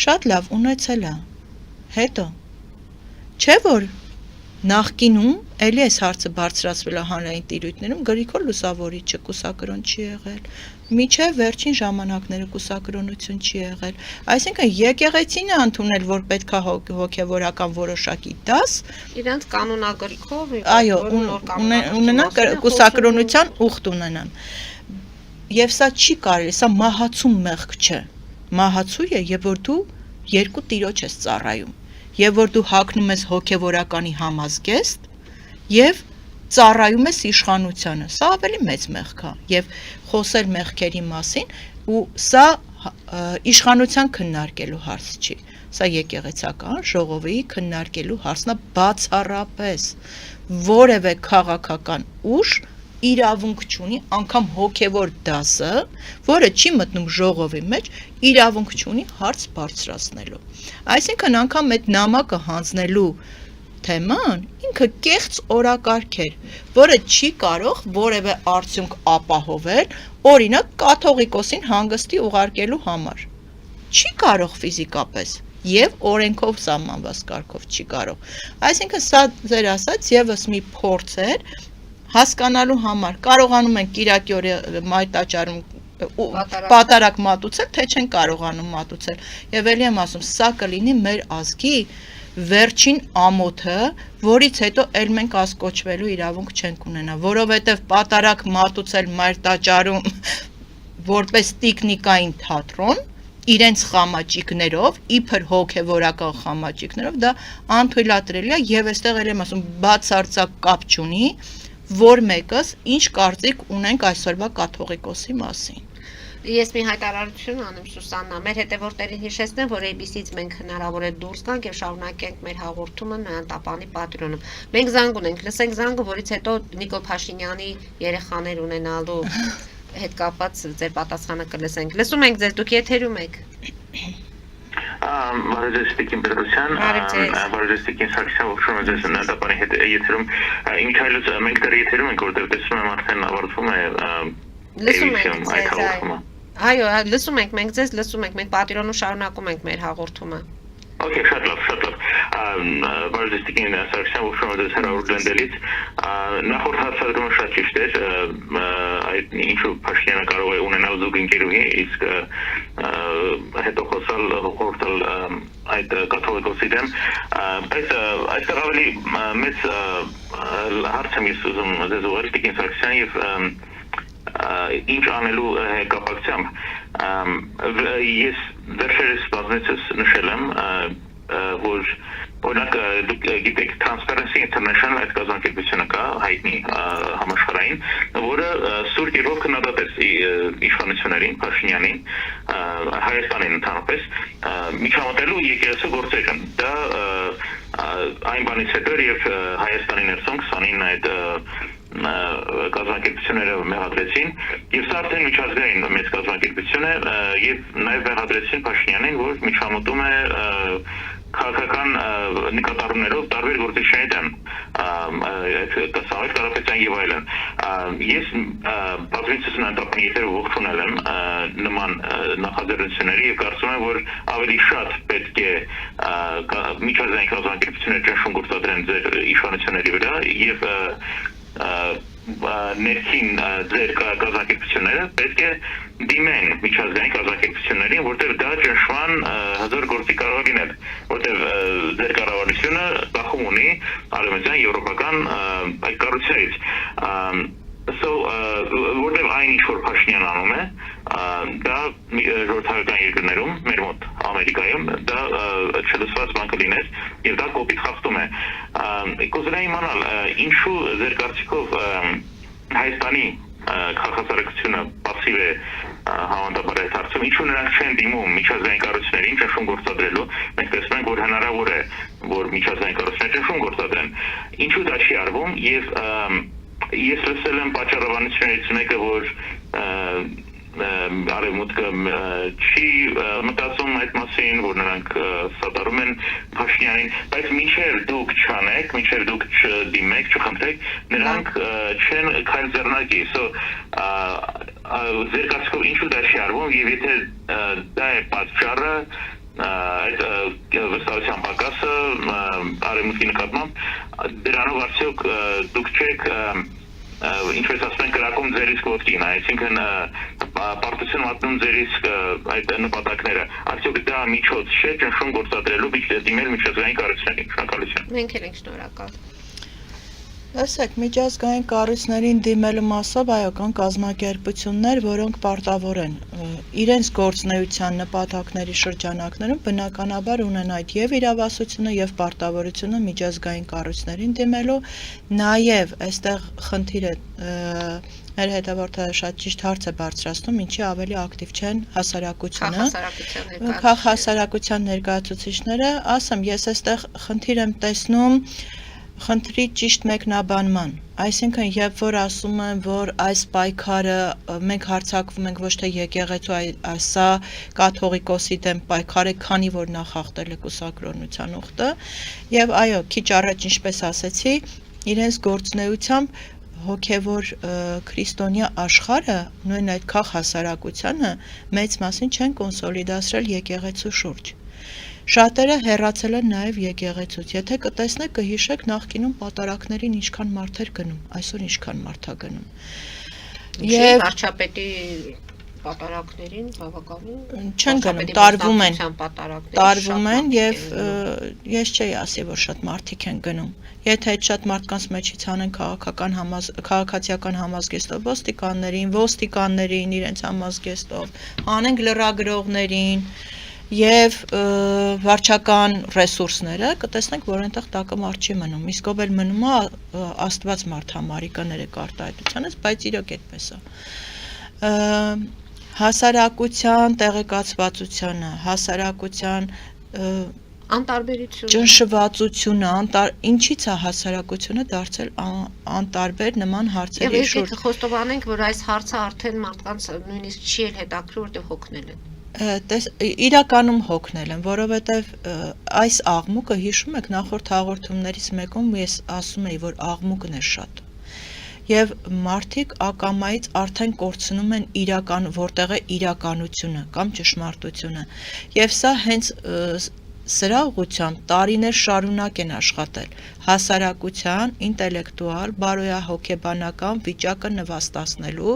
Շատ լավ, ունեցել է։ Հետո չէ որ նախկինում էլի այս հարցը բարձրացվել է հանրային տիրույթներում, Գրիգոր Լուսավորիչը կուսակրոն չի եղել, մինչև վերջին ժամանակները կուսակրոնություն չի եղել, այսինքն եկեղեցին է ընդունել, որ պետք է հոգևորական որոշակի դաս, իրենց կանոնագրքով, այո, ունենան կուսակրոնության ուխտ ունենան, եւ սա չի կարելի, սա մահացու մեղք չէ, մահացու է, եւ որ դու երկու տիրոջ ես ծառայում, եւ որ դու հագնում ես հոգևորականի համազգեստ եւ ծառայում ես իշխանությանը, սա ավելի մեծ մեղք է եւ խոսել մեղքերի մասին ու սա իշխանության քննարկելու հարց չի, սա եկեղեցական ժողովի քննարկելու հարցն է բացառապես, որևէ քաղաքական ուժ իրավունք չունի, անգամ հոգևոր դասը, որը չի մտնում ժողովի մեջ, իրավունք չունի հարց բարձրացնելու։ Այսինքն անգամ այդ նամակը հանձնելու թեման ինքը կեղծ օրակարգ էր, որը չի կարող որևէ արդյունք ապահովել, օրինակ կաթողիկոսին հանգստի ուղարկելու համար։ Չի կարող ֆիզիկապես եւ օրենքով սահմանված կարգով չի կարող։ Այսինքն սա ձեր ասած եւս մի փորձ էր հասկանալու համար, կարողանում են Կիրակի օրը մայրտաճարում պատարակ մատուցել, թե չեն կարողանում մատուցել։ Եվ ելի եմ ասում, սա կլինի մեր ազգի վերջին ամոթը, որից հետո էլ մենք ազգոչվելու իրավունք չենք ունենա, որովհետև պատարակ մատուցել մայրտաճարում որպես տիկնիկային թատրոն, իրենց խամաճիկներով, իբր հոգևորական խամաճիկներով, դա անթույլատրելի է եւ այստեղ էլ եմ ասում, բացարձակ կապ չունի, որ մեկս ինչ կարծիք ունենք այսօրվա կաթողիկոսի մասին։ Ես մի հայտարարություն անեմ Սուսաննա, մեր հետևորդներին հիշեցնեմ, որ ABC-ից մենք հնարավոր է դուրս գանք եւ շարունակենք մեր հաղորդումը Նոյան Տապանի Պատրոնում։ Մենք զանգ ունենք, լսենք զանգը, որից հետո Նիկոլ Փաշինյանի երեխաներ ունենալու հետ կապված ձեր պատասխանը կլսենք։ Լսում ենք ձեզ, դուք եթերում եք։ Բարեզստիկին Պետրոսյան, բարեզստիկին Սարգսյան, ողջունում եմ ձեզ Նոյան Տապանի հետ եթերում։ Ինչայլոց մենք դեռ եթերում ենք, որտեղ տեսնում եմ արդեն ավարտվում է Լսում ենք ձեզ։ Այո, լսում ենք, մենք ձեզ լսում ենք, մենք Պատրոնում շարունակում ենք մեր հաղորդումը։ Okay, շատ լավ։ Բարեզստիկին Սարգսյան, ողջունում եմ ձեզ հրավեր գնդելից։ Նախորդ հարցադրումը շատ ճիշտ էր, այդ ինչու Փաշինյանը կարող է ունենալ զուգ ընկերուհի, իսկ հետո խոսալ հորդալ այդ կաթողիկոսի դեմ, բայց այստեղ ավելի մեծ հարց եմ ես ուզում ձեզ ուղղել Տիկին Սարգսյան եւ ինչ անելու կապակցությամբ ես վերջերս բազմիցս նշել եմ որ օրինակ դուք գիտեք Transparency International այդ կազմակերպությունը կա հայտնի համաշխարհային որը սուր գերով քննադատեց իշխանություններին Փաշինյանին Հայաստանին ընդհանրապես միջամտելու եկեղեցու գործերը դա այն բանից հետո եւ Հայաստանի ներսում 29 այդ կազմակերպությունները մեղադրեցին եւ սա արդեն միջազգային մեծ կազմակերպություն է եւ նաեւ մեղադրեցին Փաշինյանին որ միջամտում է քաղաքական նկատառումներով տարբեր գործիչների դեմ Սամվել Կարապետյան եւ այլն ես բազմիցս նույնտապի եթերով ողջունել եմ նման նախաձեռնությունների եւ կարծում եմ որ ավելի շատ պետք է միջազգային կազմակերպությունները ճնշում գործադրեն ձեր իշխանությունների վրա եւ ներքին ձեր կազմակերպությունները պետք է դիմեն միջազգային կազմակերպություններին, որտեղ դա ճնշման հզոր գործի կարող է լինել, որտեղ ձեր կառավարությունը բախում ունի արևմտյան եվրոպական այդ կառույցներից։ Որտեղ այն ինչ որ Փաշինյանը անում է, դա ժողովրդական երկրներում, մեր մոտ Ամերիկայում, դա չլսված բան կլիներ եւ դա կոպիտ խախտում է։ Կուզենայի իմանալ, ինչու ձեր կարծիքով Հայաստանի քաղաքացիությունը пассив է համանդապար այդ հարցում, ինչու նրանք չեն դիմում միջազգային կառույցներին ճնշում գործադրելու, մենք տեսնում ենք, որ հնարավոր է, որ միջազգային կառույցները ճնշում գործադրեն։ Ինչու դա չի արվում եւ ես լսել եմ պատճառաբանություններից մեկը, որ արևմուտքը չի մտածում այդ մասին, որ նրանք սատարում են Փաշինյանին, բայց մինչև դուք չանեք, մինչև դուք չդիմեք, չխնդրեք, նրանք չեն քայլ ձեռնարկի։ Ձեր կարծիքով ինչու դա չի արվում եւ եթե դա է պատճառը այդ վստահության պակասը արևմուտքի նկատմամբ, դրանով արդյոք դուք չեք ինչպես ասում են կրակում ձեր իսկ ոտքին, այսինքն պարտություն մատնում ձեր իսկ այդ նպատակները, արդյոք դա միջոց չէ ճնշում գործադրելու դիմել միջազգային կառույցներին, շնորհակալություն։ Մենք էլ ենք շնորհակալ։ Լսեք, միջազգային կառույցներին դիմելու մասով այո կան կազմակերպություններ, որոնք պարտավոր են իրենց գործունեության նպատակների շրջանակներում բնականաբար ունեն այդ եւ իրավասությունը եւ պարտավորությունը միջազգային կառույցներին դիմելու, նաեւ այստեղ խնդիրը մեր հետևորդը շատ ճիշտ հարց է բարձրացնում, ինչի ավելի ակտիվ չեն հասարակությունը, քաղաքասարակության ներկայացուցիչները, ասեմ, ես այստեղ խնդիր եմ տեսնում խնդրի ճիշտ մեկնաբանման, այսինքն երբ որ ասում են, որ այս պայքարը մենք հարձակվում ենք ոչ թե եկեղեցու, սա կաթողիկոսի դեմ պայքար է, քանի որ նա խախտել է կուսակրոնության ուխտը, եւ այո, քիչ առաջ ինչպես ասեցի, իրենց գործունեությամբ հոգևոր քրիստոնյա աշխարհը, նույն այդ քաղաքասարակությանը մեծ մասին չեն կոնսոլիդացրել եկեղեցու շուրջ։ Շատերը հեռացել են նաև եկեղեցուց, եթե կտեսնեք կհիշեք նախկինում պատարակներին ինչքան մարդ էր գնում, այսօր ինչքան մարդ է գնում։ Եվ վարչապետի պատարակներին բավականին Չեն գնում, տարվում են եւ ես չէի ասի, որ շատ մարդիկ են գնում։ Եթե այդ շատ մարդկանց մեջից անեն քաղաքացիական համազգեստով ոստիկաններին իրենց համազգեստով, անենք լրագրողներին եւ վարչական ռեսուրսները, կտեսնենք, որ այնտեղ տակը մարդ չի մնում։ Իսկ ով էլ մնում է Աստված մարդ համարի կներեք արտահայտությանից, բայց իրոք այդպես է։ Հասարակության տեղեկացվածությունը, հասարակության անտարբերությունը, ճնշվածությունը, ինչի՞ց է հասարակությունը դարձել անտարբեր նման հարցերի շուրջ։ Եվ խոստովանենք, որ այս հարցը արդեն մարդկանց նույնիսկ չի էլ հետաքրքրում, որտեղ հոգնել են։ Իրականում հոգնել են, որովհետև այս աղմուկը, հիշում եք, նախորդ հաղորդումներից մեկում ես ասում էի, որ աղմուկն է շատ։ Եվ մարդիկ ակամայից արդեն կորցնում են որտեղ է իրականությունը կամ ճշմարտությունը։ Եվ սա հենց սրա ուղղությամբ տարիներ շարունակ են աշխատել հասարակության, ինտելեկտուալ, բարոյահոգեբանական վիճակը նվաստացնելու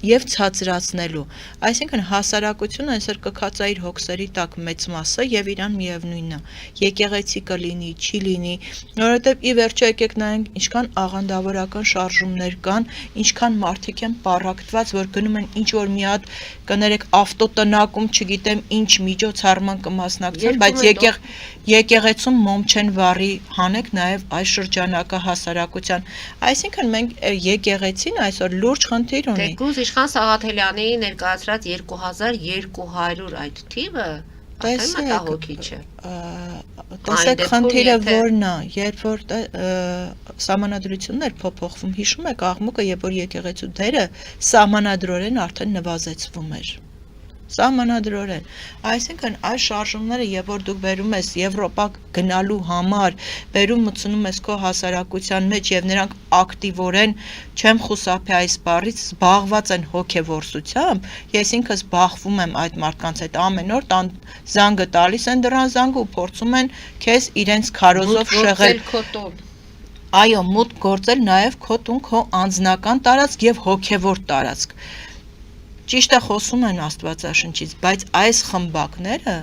եւ ցածրացնելու։ Այսինքն հասարակությունը այսօր կքած է իր հոգսերի տակ մեծ մասը եւ իրան միևնույնն է։ Եկեղեցի կլինի, չի լինի, որովհետեւ ի վերջո եկեք նայենք ինչքան աղանդավորական շարժումներ կան, ինչքան մարդիկ են պառակտված, որ գնում են ինչ որ մի հատ կներեք ավտոտնակում, չգիտեմ ինչ միջոցառման կմասնակցեն, բայց եկեղեցում մոմ չեն վառի, հանեք նաև այս շրջանակը հասարակության։ Այսինքն մենք եկեղեցին այսօր լուրջ խնդիր ունի։ Թեկուզ Իշխան Սաղաթելյանի ներկայացրած 2200 այդ թիվը արդեն մտահոգիչ է։ Տեսեք խնդիրը որն է, երբ որ սահմանադրություններ փոփոխվում, հիշում եք աղմուկը, երբ որ եկեղեցու դերը սահմանադրորեն արդեն նվազեցվում էր։ Սահմանադրորեն, այսինքն այս շարժումները, երբ որ դուք բերում ես Եվրոպա գնալու համար, բերում մտցնում ես քո հասարակության մեջ եւ նրանք ակտիվորեն, չեմ խուսափի այս բառից, զբաղված են հոգեվորսությամբ, ես ինքս բախվում եմ այդ մարդկանց հետ ամեն օր զանգը տալիս են դրան զանգը ու փորձում են քեզ իրենց քարոզով շեղել։ Այո, մուտք գործել նաեւ քո տուն, քո անձնական տարածք եւ հոգեվոր տարածք։ Ճիշտ է խոսում են Աստվածաշնչից, բայց այս խմբակները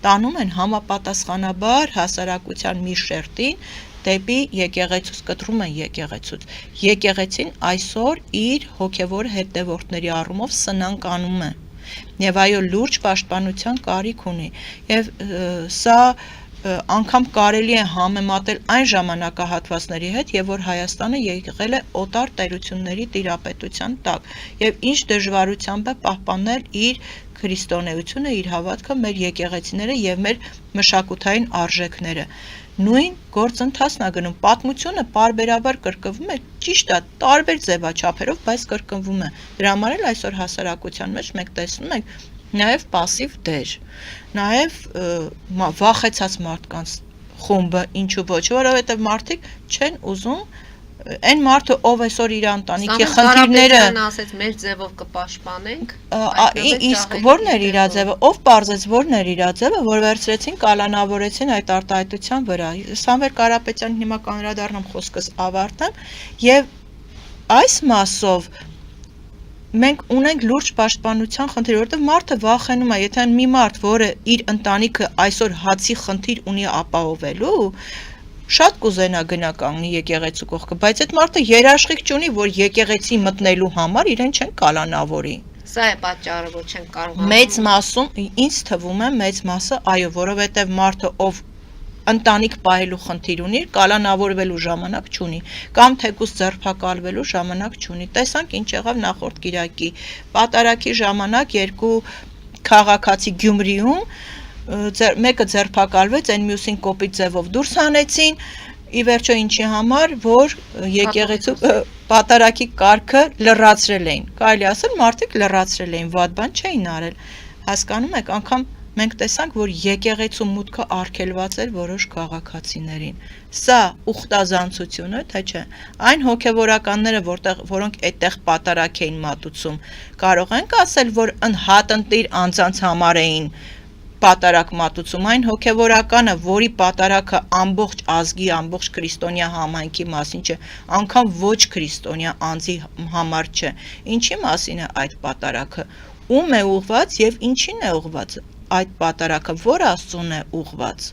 տանում են համապատասխանաբար հասարակության մի շերտին դեպի եկեղեցուց, կտրում են եկեղեցուց։ Եկեղեցին այսօր իր հոգևոր հետևորդների առումով սնանկ անում է։ Եվ այո, լուրջ պաշտպանության կարիք ունի։ Եվ սա անգամ կարելի է համեմատել այն ժամանակահատվածների հետ, եւ որ Հայաստանը եղել է օտար տերությունների տիրապետության տակ եւ ինչ դժվարությամբ է պահպանել իր քրիստոնեությունը, իր հավատքը, մեր եկեղեցիները եւ մեր մշակութային արժեքները։ Նույն գործընթացն է գնում, պատմությունը պարբերաբար կրկնվում է, ճիշտ է, տարբեր ձևաչափերով, բայց կրկնվում է։ Դրա համար էլ այսօր հասարակության մեջ մենք տեսնում ենք նաև пассив դեր, նաև վախեցած մարդկանց խումբը, ինչու ոչ, որովհետև մարդիկ չեն ուզում այն մարդը, ով այսօր իր ընտանիքի խնդիրները ասեց մեր ձևով կպաշտպանենք, իսկ ո՞րն էր իր ձևը, ով պարզեց ո՞րն էր իր ձևը, որ վերցրեցին, կալանավորեցին այդ արտահայտության վրա։ Սամվել Կարապետյանին հիմա կանրադառնամ խոսքս ավարտեմ, եւ այս մասով մենք ունենք լուրջ պաշտպանության խնդիր, որովհետև մարդը վախենում է, եթե մի մարդ, որը իր ընտանիքը այսօր հացի խնդիր ունի ապահովելու, շատ կուզենա գնա կանգնի եկեղեցու կողքը, բայց այդ մարդը երաշխիք չունի, որ եկեղեցի մտնելու համար իրեն չեն կալանավորի։ Սա է պատճառը, որ չեն կարողանում։ Մեծ մասում ինձ թվում է մեծ մասը, այո, որովհետև մարդը, ով ընտանիք պահելու խնդիր ունի, կալանավորվելու ժամանակ չունի, կամ թեկուզ ձերբակալվելու ժամանակ չունի։ Տեսանք ինչ եղավ նախորդ կիրակի պատարակի ժամանակ երկու քաղաքացի Գյումրիում, մեկը ձերբակալվեց, այն մյուսին կոպիտ ձևով դուրս հանեցին, ի վերջո ինչի համար, որ եկեղեցու պատարակի կարգը լրացրել էին։ Կարելի ասել մարդիկ լրացրել էին, վատ բան չէին արել։ Հասկանում եք, անգամ մենք տեսանք, որ եկեղեցու մուտքը արգելված էր որոշ քաղաքացիներին։ Սա ուխտազանցությունը, թե չէ։ Այն հոգևորականները, որոնք այդտեղ պատարակ էին մատուցում, կարող են ասել, որ հատնտիր անձանց համար էին պատարակ մատուցում, այն հոգևորականը, որի պատարակը ամբողջ ազգի, ամբողջ քրիստոնյա համայնքի մասին չէ, անգամ ոչ քրիստոնյա անձի համար չէ։ Ինչի մասին է այդ պատարակը։ ում է ուղված եւ ինչին է ուղված այդ պատարակը, որ Աստծուն է ուղված։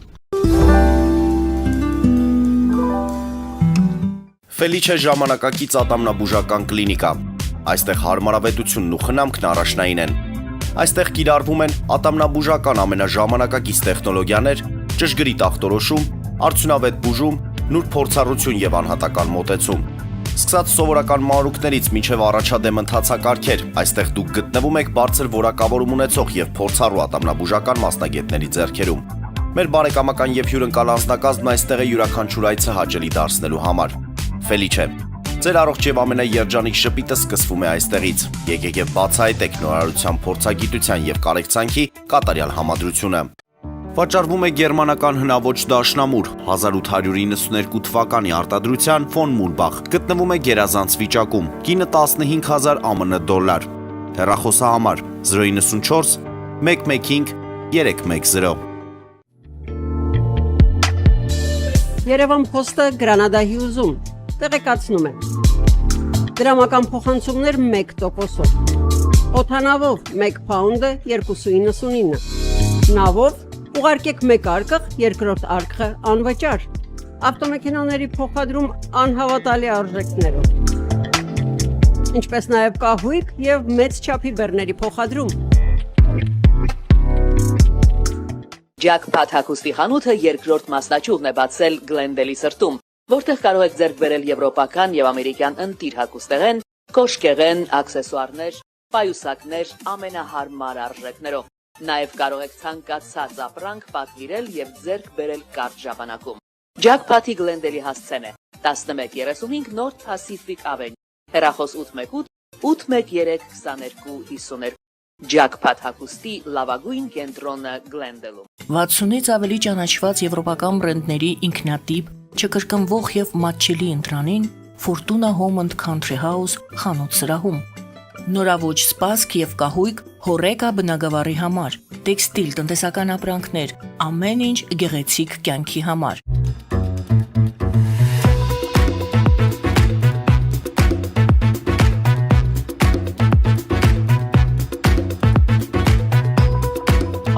Ֆելիչե ժամանակակից ատամնաբուժական կլինիկա։ Այստեղ հարմարավետությունն ու խնամքն առաջնային են։ Այստեղ կիրառվում են ատամնաբուժական ամենաժամանակակից տեխնոլոգիաներ, ճշգրիտ ախտորոշում, արդյունավետ բուժում, նուրբ փորձառություն եւ անհատական մոտեցում։ Սկսած սովորական մանրուքներից մինչև առաջադեմ ընթացակարգեր, այստեղ դուք գտնվում եք բարձր որակավորում ունեցող եւ փորձառու ատամնաբուժական մասնագետների ձեռքերում։ Մեր բարեկամական եւ հյուրընկալ անձնակազմն այստեղ է յուրաքանչյուր այցը հաճելի դարձնելու համար։ Ֆելիչե, ձեր առողջ եւ ամենաերջանիկ շպիտը սկսվում է այստեղից։ Եկեք եւ բացահայտեք նորարարության փորձագիտության եւ կարեկցանքի կատարյալ համադրությունը։ Վաճառվում է գերմանական հնաոճ դաշնամուր 1892 թվականի արտադրության ֆոն Մուրբախ, գտնվում է գերազանց վիճակում, կինը 15000 ԱՄՆ դոլար, հեռախոսահամար 094 115 310։ Երևան փոստը Գրանադա Հյուզում տեղեկացնում է։ Դրամական փոխանցումներ 1%-ով։ Օդանավով 1 փաունդը 2.99։ Նավով ուղարկեք 1 արկղ, երկրորդ արկղը անվճար։ Ավտոմեքենաների փոխադրում անհավատալի արժեքներով։ Ինչպես նաև կահույք եւ մեծ չափի բեռների փոխադրում։ Jackpot հագուստի խանութը երկրորդ մասնաճյուղն է բացել Գլենդելի սրտում, որտեղ կարող եք ձեռք բերել եվրոպական եւ ամերիկյան ընտիր հագուստեղեն, կոշկեղեն, աքսեսուարներ, պայուսակներ ամենահարմար արժեքներով։ Նաև կարող եք ցանկացած ապրանք պատվիրել եւ ձեռք բերել կարճ ժամանակում։ Jackpot-ի Գլենդելի հասցեն է 1135 North Pacific Avenue, հեռախոս 818 813 2252։ Jackpot հագուստի լավագույն կենտրոնը Գլենդելում։ 60-ից ավելի ճանաչված եվրոպական բրենդների ինքնատիպ, չկրկնվող եւ մատչելի ընտրանին Fortuna Home and Country House խանութ սրահում։ Նորավոճ սպասք եւ կահույք հորեկա բնագավառի համար, տեքստիլ տնտեսական ապրանքներ, ամեն ինչ գեղեցիկ կյանքի համար։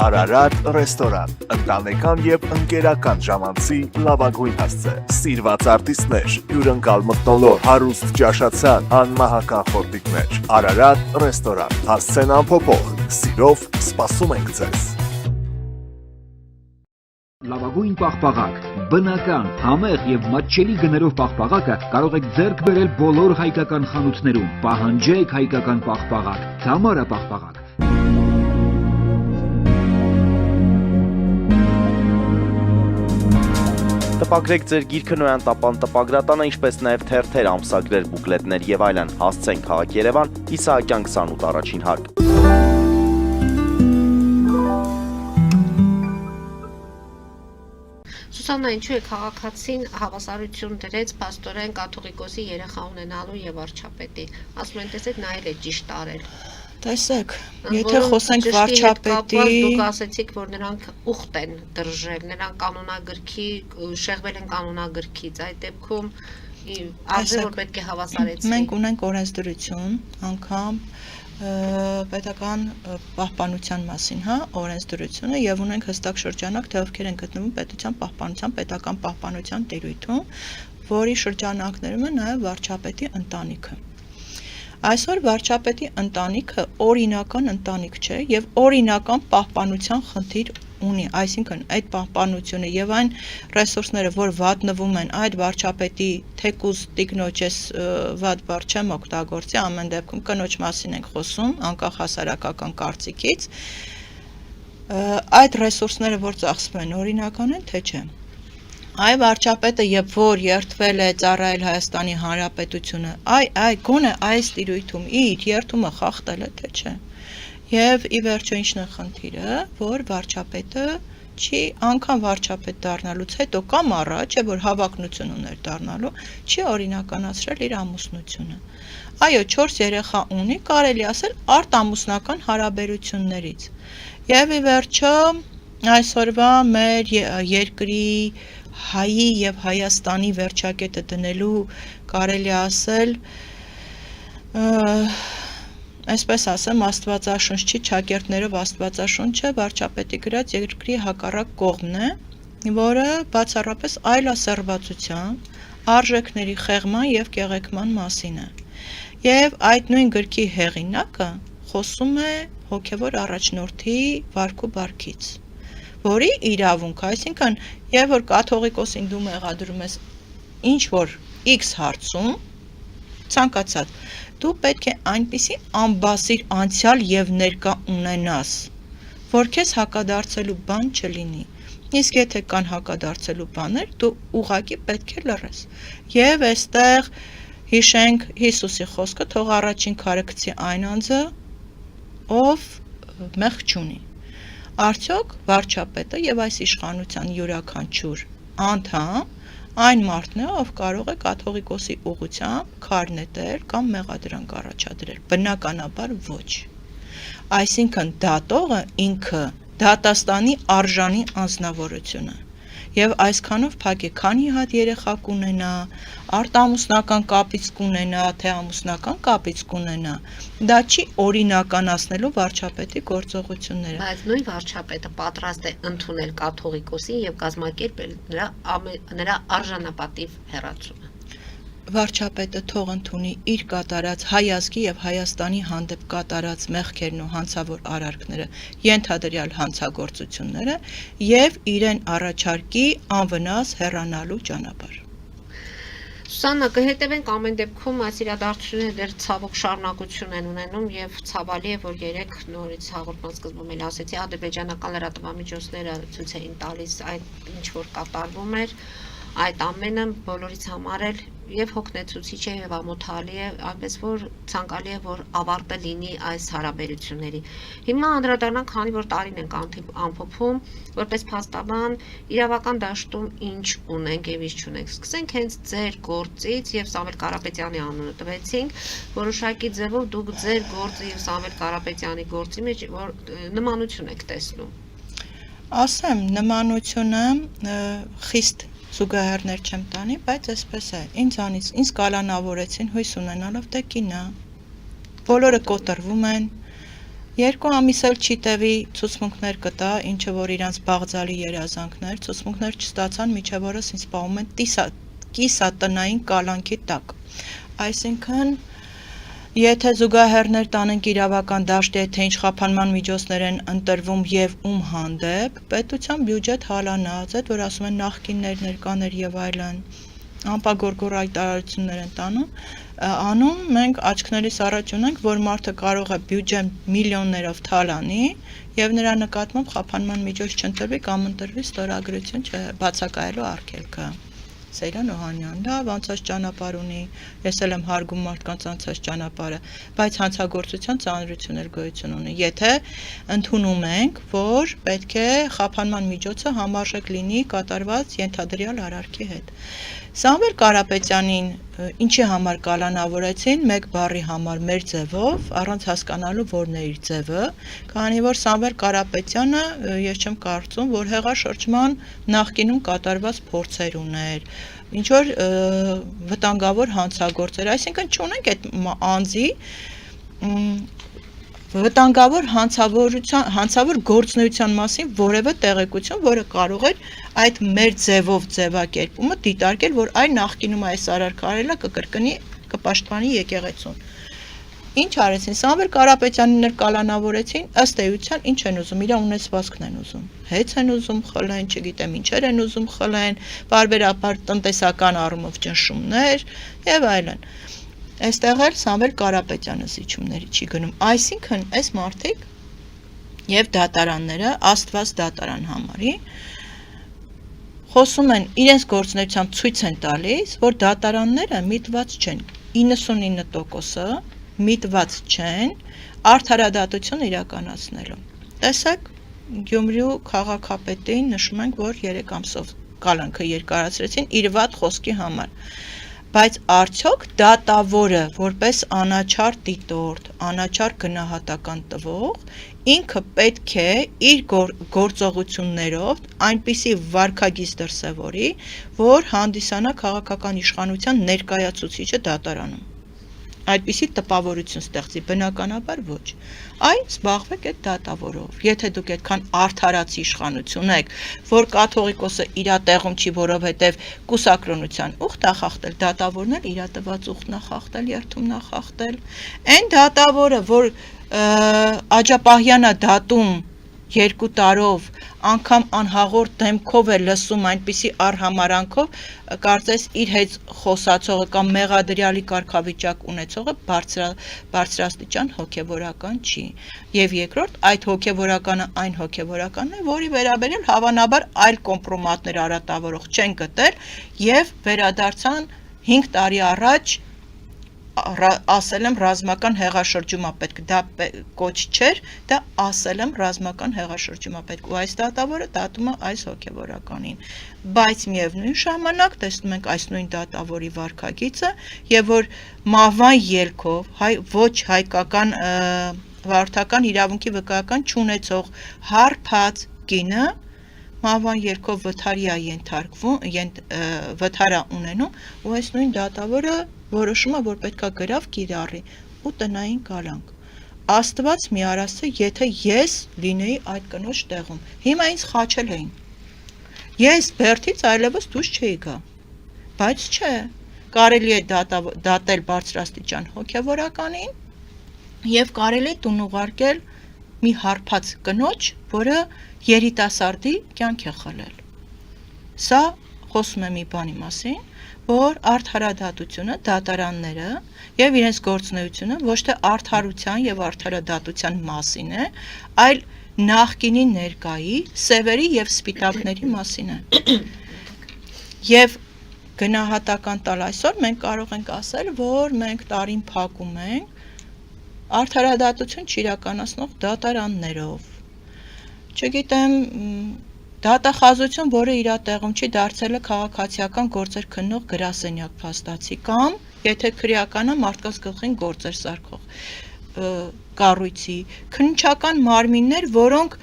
Արարատ ռեստորան, ընտանեկան եւ ընկերական ժամանցի լավագույն հասցե, սիրված արտիստներ, հյուրընկալ մթնոլորտ, հարուստ ճաշացան, անմահական խորտիկներ, Արարատ ռեստորան, հասցեն անփոփոխ, սիրով սպասում ենք ձեզ։ Լավագույն պաղպաղակ, բնական, համեղ եւ մատչելի գներով պաղպաղակը կարող եք ձեռք բերել բոլոր հայկական խանութներում։ Պահանջեք հայկական պաղպաղակ, Թամարա պաղպաղակ։ Տպագրեք ձեր գիրքը նոյան տապան տպագրատանը, ինչպես նաև թերթեր, ամսագրեր, բուկլետներ եւ այլն։ Հասցեն քաղաք Երևան, Իսահակյան 28 առաջին հարկ։ Սուսաննա, ինչու է քաղաքացին հավասարություն դրեց Պաստորեն կաթողիկոսի երեխա ունենալու եւ վարչապետի։ Ասում են, տեսեք, նայել է ճիշտ արել։ Տեսեք, եթե խոսենք վարչապետի, դուք ասեցիք, որ նրանք ուխտ են դրժել, նրանք կանոնագրքի, շեղվել են կանոնագրքից, այդ դեպքում արժե որ պետք է հավասարեցվի։ Մենք ունենք օրենսդրություն, անգամ պետական պահպանության մասին, օրենսդրությունը եւ ունենք հստակ շրջանակ, թե ովքեր են գտնվում պետության պահպանության, պետական պահպանության տիրույթում, որի շրջանակներում է նաեւ վարչապետի ընտանիքը։ Այսօր վարչապետի ընտանիքը օրինական ընտանիք չէ եւ օրինական պահպանության խնդիր ունի, այսինքն այդ պահպանությունը եւ այն ռեսուրսները, որ վատնվում են այդ վարչապետի թեկուզ տիկնոջես վատ բառ չեմ օգտագործի, ամեն դեպքում կնոջ մասին ենք խոսում, անկախ հասարակական կարծիքից, այդ ռեսուրսները, որ ծախսվում են, օրինական են, թե չէ։ Այ վարչապետը, երբ որ երթվել է ծառայել Հայաստանի Հանրապետությունը, գոնե այս տիրույթում իր երթումը խախտել է, թե չէ։ Եվ ի վերջո ինչն է խնդիրը, որ վարչապետը չի անգամ վարչապետ դառնալուց հետո կամ առաջ է, որ հավակնություն ուներ դառնալու, չի օրինականացրել իր ամուսնությունը։ Այո, 4 երեխա ունի, կարելի ասել արտամուսնական հարաբերություններից։ Եվ ի վերջո այսօրվա մեր երկրի Հայի եւ Հայաստանի վերջակետը դնելու կարելի ասել այսպես ասեմ, Աստվածաշունչի ճակերտներով Աստվածաշունչը վարչապետի գրած երկրի հակառակ կողմն է, որը բացառապես այլասերվածության, արժեքների խեղման եւ կեղեքման մասին է։ Եվ այդ նույն գրքի հեղինակը խոսում է հոգևոր առաջնորդի վարք ու բարքից, որի իրավունք, այսինքն, եւ որ կաթողիկոսին դու մեղադրում ես ինչ որ X հարցում, ցանկացած, դու պետք է այնպիսի անբասիր անցյալ եւ ներկա ունենաս, որ քեզ հակադարձելու բան չլինի։ Իսկ եթե կան հակադարձելու բաներ, դու ուղղակի պետք է լռես։ Եվ այստեղ հիշենք Հիսուսի խոսքը, թող առաջին քարը գցի այն անձը, ով մեղք չունի։ Արդյոք վարչապետը եւ այս իշխանության յուրաքանչյուր անդամ այն մարդն է, ով կարող է կաթողիկոսի ուղղությամբ քար նետել կամ մեղադրանք առաջադրել։ Բնականաբար ոչ։ Այսինքն դատողը ինքը դատաստանի արժանի անձնավորություն է։ Եվ այսքանով փակ է, քանի հատ երեխա կունենա, արտամուսնական կապից կունենա, թե ամուսնական կապից կունենա, դա չի օրինականացնելու վարչապետի գործողությունները։ Բայց նույն վարչապետը պատրաստ է ընդունել կաթողիկոսին եւ կազմակերպել նրա արժանապատիվ հեռացումը։ Վարչապետը թող ընդունի իր կատարած հայ ազգի եւ Հայաստանի հանդեպ կատարած մեղքերն ու հանցավոր արարքները, ենթադրյալ հանցագործությունները եւ իրեն առաջարկի անվնաս հեռանալու ճանապարհ։ Սուսաննա, կհետևենք ամեն դեպքում այս իրադարձությունները դեռ ցավոք շարունակություն են ունենում եւ ցավալի է, որ երեք նորից հաղորդման սկզբում էլ ասեցի, ադրբեջանական լրատվամիջոցները ցույց էին տալիս այդ ինչ որ կատարվում էր, այդ ամենը բոլորից համար էլ եւ հոգնեցուցիչ է եւ ամոթալի է, այնպես որ ցանկալի է, որ ավարտը լինի այս հարաբերությունների։ Հիմա անդրադառնանք, քանի որ տարին ենք ամփոփում, որպես փաստաբան իրավական դաշտում ինչ ունենք եւ ինչ չունենք։ Սկսենք հենց ձեր գործից եւ Սամվել Կարապետյանի անունը տվեցինք, որոշակի ձևով դուք ձեր գործը եւ Սամվել Կարապետյանի գործի մեջ որ նմանություն եք տեսնում։ Ասեմ, նմանությունը խիստ զուգահեռներ չեմ տանի, բայց այսպես է, ինձ կալանավորեցին հույս ունենալով թե կինա, բոլորը կոտրվում են, 2 ամիս էլ չի տևի ցուցմունքներ կտա, ինչը որ իրանց բաղձալի երազանքներ, ցուցմունքներ չստացան, միջև օրս ինձ սպառում են կիսատնային կալանքի տակ, այսինքն եթե զուգահեռներ տանենք իրավական դաշտի, թե ինչ խափանման միջոցներ են ընտրվում եւ ում հանդեպ, պետության բյուջետ հալանած, այդ որ ասում են նախկիններ, ներկաներ եւ այլն, անպագորգոր հայտարարություններ են անում, մենք աչքներիս առաջ ունենք, որ մարդը կարող է բյուջեն միլիոններով թալանի եւ նրա նկատմամբ խափանման միջոց չընտրվի կամ ընտրվի ստորագրություն բացակայելու արգելքը։ Սեյրան Օհանյան, լավ անցած ճանապարհ ունի, ես էլ եմ հարգում մարդկանց անցած ճանապարհը, բայց հանցագործության ծանրություններ գոյություն ունի, եթե ընդունում ենք, որ պետք է խափանման միջոցը համարժեք լինի կատարված ենթադրյալ արարքի հետ։ Սամվել Կարապետյանին ինչի համար կալանավորեցին, մեկ բառի համար մեր ձևով, առանց հասկանալու որն է իր ձևը, քանի որ Սամվել Կարապետյանը, ես չեմ կարծում, որ հեղաշրջման նախկինում կատարված փորձեր ուներ, ինչ որ վտանգավոր հանցագործեր, այսինքն չունենք այդ անձի վտանգավոր հանցավոր գործնեության մասին որևէ տեղեկություն, որը կարող էր այդ մեր ձևով ձևակերպումը դիտարկել, որ այն նախկինում այս արարքը արելա կկրկնի, կպաշտպանի եկեղեցուն։ Ինչ արեցին, Սամվել Կարապետյանին կալանավորեցին, ըստ էության ինչ են ուզում, իր ունեցվածքն են ուզում, հեծ են ուզում խլեն, չգիտեմ ինչեր են ուզում խլեն, բարբերաբար տնտեսական առումով ճնշումներ եւ այլն։ Այստեղ էլ Սամվել Կարապետյանը զիջումների չի գնում, այսինքն այս մարդիկ եւ դատարանները Աստված դատարան համարի խոսում են իրենց գործունեությամբ ցույց են տալիս, որ դատարանները միտված չեն, 99%-ը միտված չեն արդարադատություն իրականացնելու։ Տեսեք, Գյումրու քաղաքապետին նշում ենք, որ 3 ամսով կալանքը երկարացրեցին իր վատ խոսքի համար։ Բայց արդյոք դատավորը որպես անաչառ դիտորդ, անաչառ գնահատական տվող, ինքը պետք է իր գործողություններով այնպիսի վարքագիծ դրսևորի, որ հանդիսանա քաղաքական իշխանության ներկայացուցիչը դատարանում։ այդպիսի տպավորություն ստեղծի, բնականաբար ոչ։ Այն զբաղվեք այդ դատավորով։ Եթե դուք այդքան արդարացի իշխանություն եք, որ կաթողիկոսը իր տեղում չի, որովհետև կուսակրոնության ուխտ է խախտել, դատավորն էլ իր տված ուխտն է խախտել, երթումն է խախտել։ Այն դատավորը, որ Աջապահյանը դատում 2 տարով անգամ անհաղորդ դեմքով է լսում այնպիսի արհամարանքով, կարծես իր հետ խոսացողը կամ մեղադրյալի կարգավիճակ ունեցողը բարձրաստիճան հոգևորական չի։ Եվ երկրորդ, այդ հոգևորականը այն հոգևորականն է, որի վերաբերել հավանաբար այլ կոմպրոմատներ արատավորող չեն գտել եւ վերադարձան 5 տարի առաջ ասել եմ ռազմական հեղաշրջումապետք, դա կոչ չէր, դա ասել եմ ռազմական հեղաշրջումապետք, ու այս դատավորը դատում է այս հոգևորականին, բայց միևնույն ժամանակ տեսնում ենք այս նույն դատավորի վարքագիծը, եւ որ մահվան ելքով ոչ հայկական վարորդական իրավունքի վկայական չունեցող հարբած կինը մահվան ելքով վթարի է ենթարկվում, վթար է ունենում, ու այս նույն դատավորը որոշում է, որ պետքա գրավ կիրառի ու տնային կալանք։ Աստված մի արասը, եթե ես լինեի այդ կնոջ տեղում, հիմա ինձ խաչել էին։ Ես բերդից այլևս դուրս չէի գա, բայց չէ, կարելի է դատել բարձրաստիճան հոգևորականին եւ կարելի է տուն ուղարկել մի հարբած կնոջ, որը երիտասարդի կյանք է խլել։ Սա խոսում է մի բանի մասին, որ արդարադատությունը, դատարանները եւ իրենց գործունեությունը ոչ թե արդարության եւ արդարադատության մասին է, այլ նախկինի ներկայի, սևերի եւ սպիտակների մասին է։ Եվ գնահատական տալ այսօր մենք կարող ենք ասել, որ մենք տարին փակում ենք արդարադատություն չիրականացնող դատարաններով։ Չգիտեմ, դատախազություն, որը իր տեղում չի, դարձել է քաղաքացիական գործեր քննող գրասենյակ փաստացի կամ եթե քրեական է մարդկանց գլխին գործեր սարքող կառույցի, քննչական մարմիններ, որոնք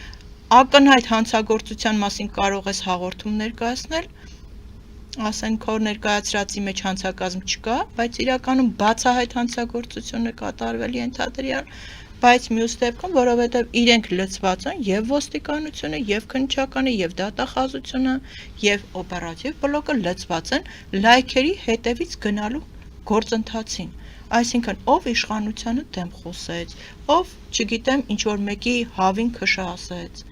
ակնհայտ հանցագործության մասին կարող ես հաղորդում ներկայացնել, ասեն քո ներկայացրածի մեջ հանցակազմ չկա, բայց իրականում բացահայտ հանցագործություն է կատարվել ենթադրյալ, բայց մյուս դեպքում, որովհետև իրենք լծված են եւ ոստիկանությունը, եւ քննչականը, եւ դատախազությունը, եւ օպերատիվ բլոկը լծված են լայքերի հետևից գնալու գործընթացին։ Այսինքն ով իշխանությանը դեմ խոսեց, ով, չգիտեմ, ինչ որ մեկի հավին քշա ասեց։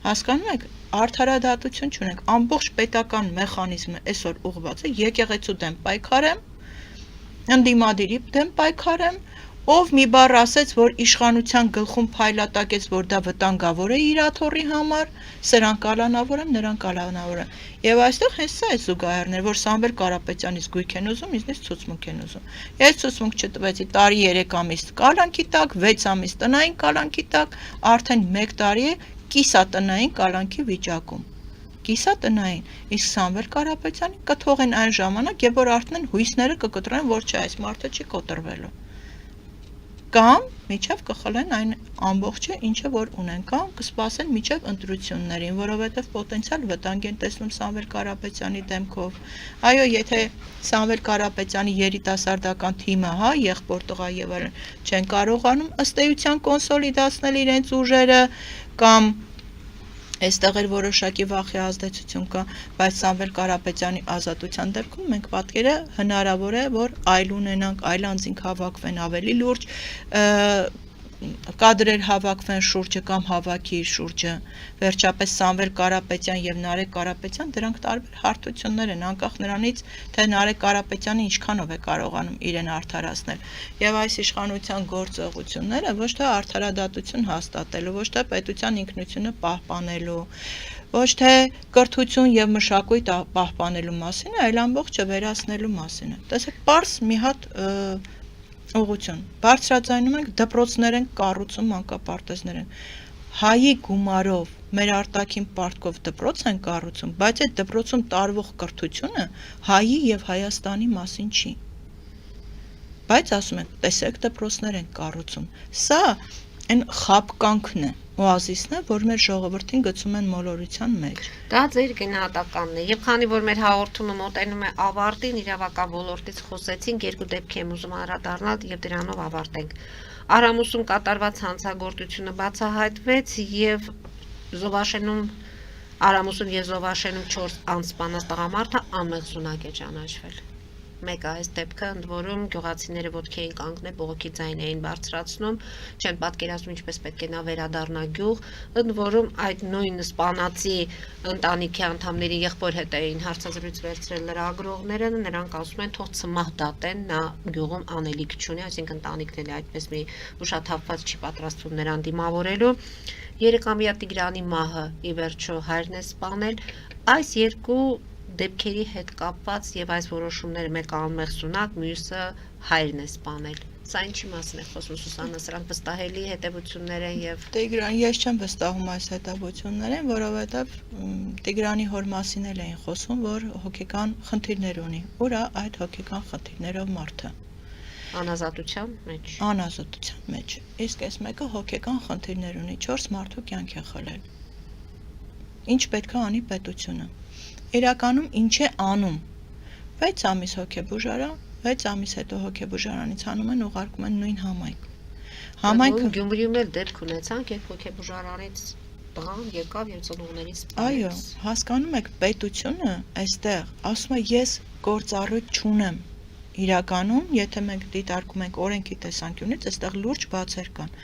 Հասկանում եք, արդարադատություն չունենք, ամբողջ պետական մեխանիզմը այսօր ուղղված է եկեղեցու դեմ պայքարեմ, ընդդիմադիրի դեմ պայքարեմ, ով մի բառ ասեց, որ իշխանության գլխում փայլատակեց, որ դա վտանգավոր է իր աթոռի համար, սրանք կալանավոր են, նրանք կալանավոր են։ Եվ այստեղ հենց սա է զուգահեռներ, որ Սամվել Կարապետյանից գույք են ուզում, ինձնից ցուցմունք են ուզում։ Ես ցուցմունք չտվեցի տարի 3 ամիս կալանքի տակ, 6 ամիս տնային կալանքի տակ, արդեն 1 տարի է կիսատնային կալանքի վիճակում։ Կիսատնային, իսկ Սամվել Կարապետյանին կթողեն այն ժամանակ, երբ որ արդեն հույսները կկտրեն, որ չէ, այս մարդը չի կոտրվելու։ Կամ միջև կխլեն այն ամբողջը, ինչը որ ունեն, կամ կսպասեն միջև ընտրություններին, որովհետև պոտենցիալ վտանգ են տեսնում Սամվել Կարապետյանի դեմքով։ Այո, եթե Սամվել Կարապետյանի երիտասարդական թիմը, եղբոր տղա եւ այլն, չեն կարողանում ըստ էության կոնսոլիդացնել իրենց ուժերը, կամ այստեղ էլ որոշակի վախի ազդեցություն կա, բայց Սամվել Կարապետյանի ազատության դեպքում մենք պատկերը հնարավոր է, որ այլ ունենանք, այլ անձինք հավաքվեն ավելի լուրջ, կադրեր հավաքվեն շուրջը կամ հավաքի իր շուրջը, վերջապես Սամվել Կարապետյան եւ Նարեկ Կարապետյան դրանք տարբեր հարթություններ են, անկախ նրանից, թե Նարեկ Կարապետյանը ինչքանով է կարողանում իրեն արդարացնել, եւ այս իշխանության գործողությունները ոչ թե արդարադատություն հաստատելու, ոչ թե պետության ինքնությունը պահպանելու, ոչ թե կրթություն եւ մշակույթ պահպանելու մասին, այլ ամբողջը վերացնելու մասին է։ Տեսեք, պարզ մի հատ ուղղություն, բարձրաձայնում ենք դպրոցներ են կառուցում մանկապարտեզներ են, հայի գումարով, մեր արտաքին պարտքով դպրոց են կառուցում, բայց այդ դպրոցում տարվող կրթությունը հայի եւ Հայաստանի մասին չի, բայց ասում են, տեսեք դպրոցներ են կառուցում, սա այն խապկանքն է, օազիսն է, որ մեր ժողովրդին գցում են մոլորության մեջ։ Դա ձեր գնահատականն է։ Եվ քանի որ մեր հաղորդումը մոտենում է ավարտին, իրավական ոլորտից խոսեցինք, երկու դեպքի եմ ուզում անդրադառնալ եւ դրանով ավարտենք։ Արամուսում կատարված հանցագործությունը բացահայտվեց եւ Զովաշենում Արամուսում եւ Զովաշենում 4 անց սպանած տղամարդը անմեղսունակ է ճանաչվել։ Մեկ այս դեպքը ընդ որում գյուղացիները ոտքի էին կանգնել, բողոքի ձայն էին բարձրացնում, չեն պատկերացնում ինչպես պետք է նա վերադառնա գյուղ, ընդ որում այդ նույն սպանածի ընտանիքի անդամների եղբոր հետ էին հարցազրույց վերցրել լրագրողները, նրանք ասում են թող ծմահ դատեն, նա գյուղում անելիք չունի, այսինքն ընտանիքն էլ այդպես մի ուշաթափված չի պատրաստվում նրան դիմավորելու։ 3-ամյա Տիգրանի մահը ի վերջո հայրն է սպանել, այս երկու դեպքերի հետ կապված եւ այս որոշումները մեկը անմեղսունակ, մյուսը հայրն է սպանել։ Սա ինչի մասին է խոսում Սուսաննա, սրանք վստահելի հետևություններ են եւ Տիգրան, ես չեմ վստահում այս հետևություններին, որովհետեւ Տիգրանի հոր մասին էլ էին խոսում, որ հոգեկան խնդիրներ ունի։ Ուր է այդ հոգեկան խնդիրներով մարդը։ անազատության մեջ։ Անազատության մեջ։ Իսկ այս մեկը հոգեկան խնդիրներ ունի, 4 մարդու կյանք է խլել։ Ինչ պետք է անի պետությունը։ Իրականում ինչ է անում։ 6 ամիս հոգեբուժարան, 6 ամիս հետո հոգեբուժարանից անում են ուղարկում են նույն համայնք։ Համայնքը Գյումրիում էլ դեպք ունեցանք, երբ հոգեբուժարանից տղան եկավ եւ ծնողներից Այո, հասկանում եք, պետությունը այստեղ ասում է ես գործառույթ չունեմ։ Իրականում, եթե մենք դիտարկում ենք օրենքի տեսանկյունից, այստեղ լուրջ բացեր կան,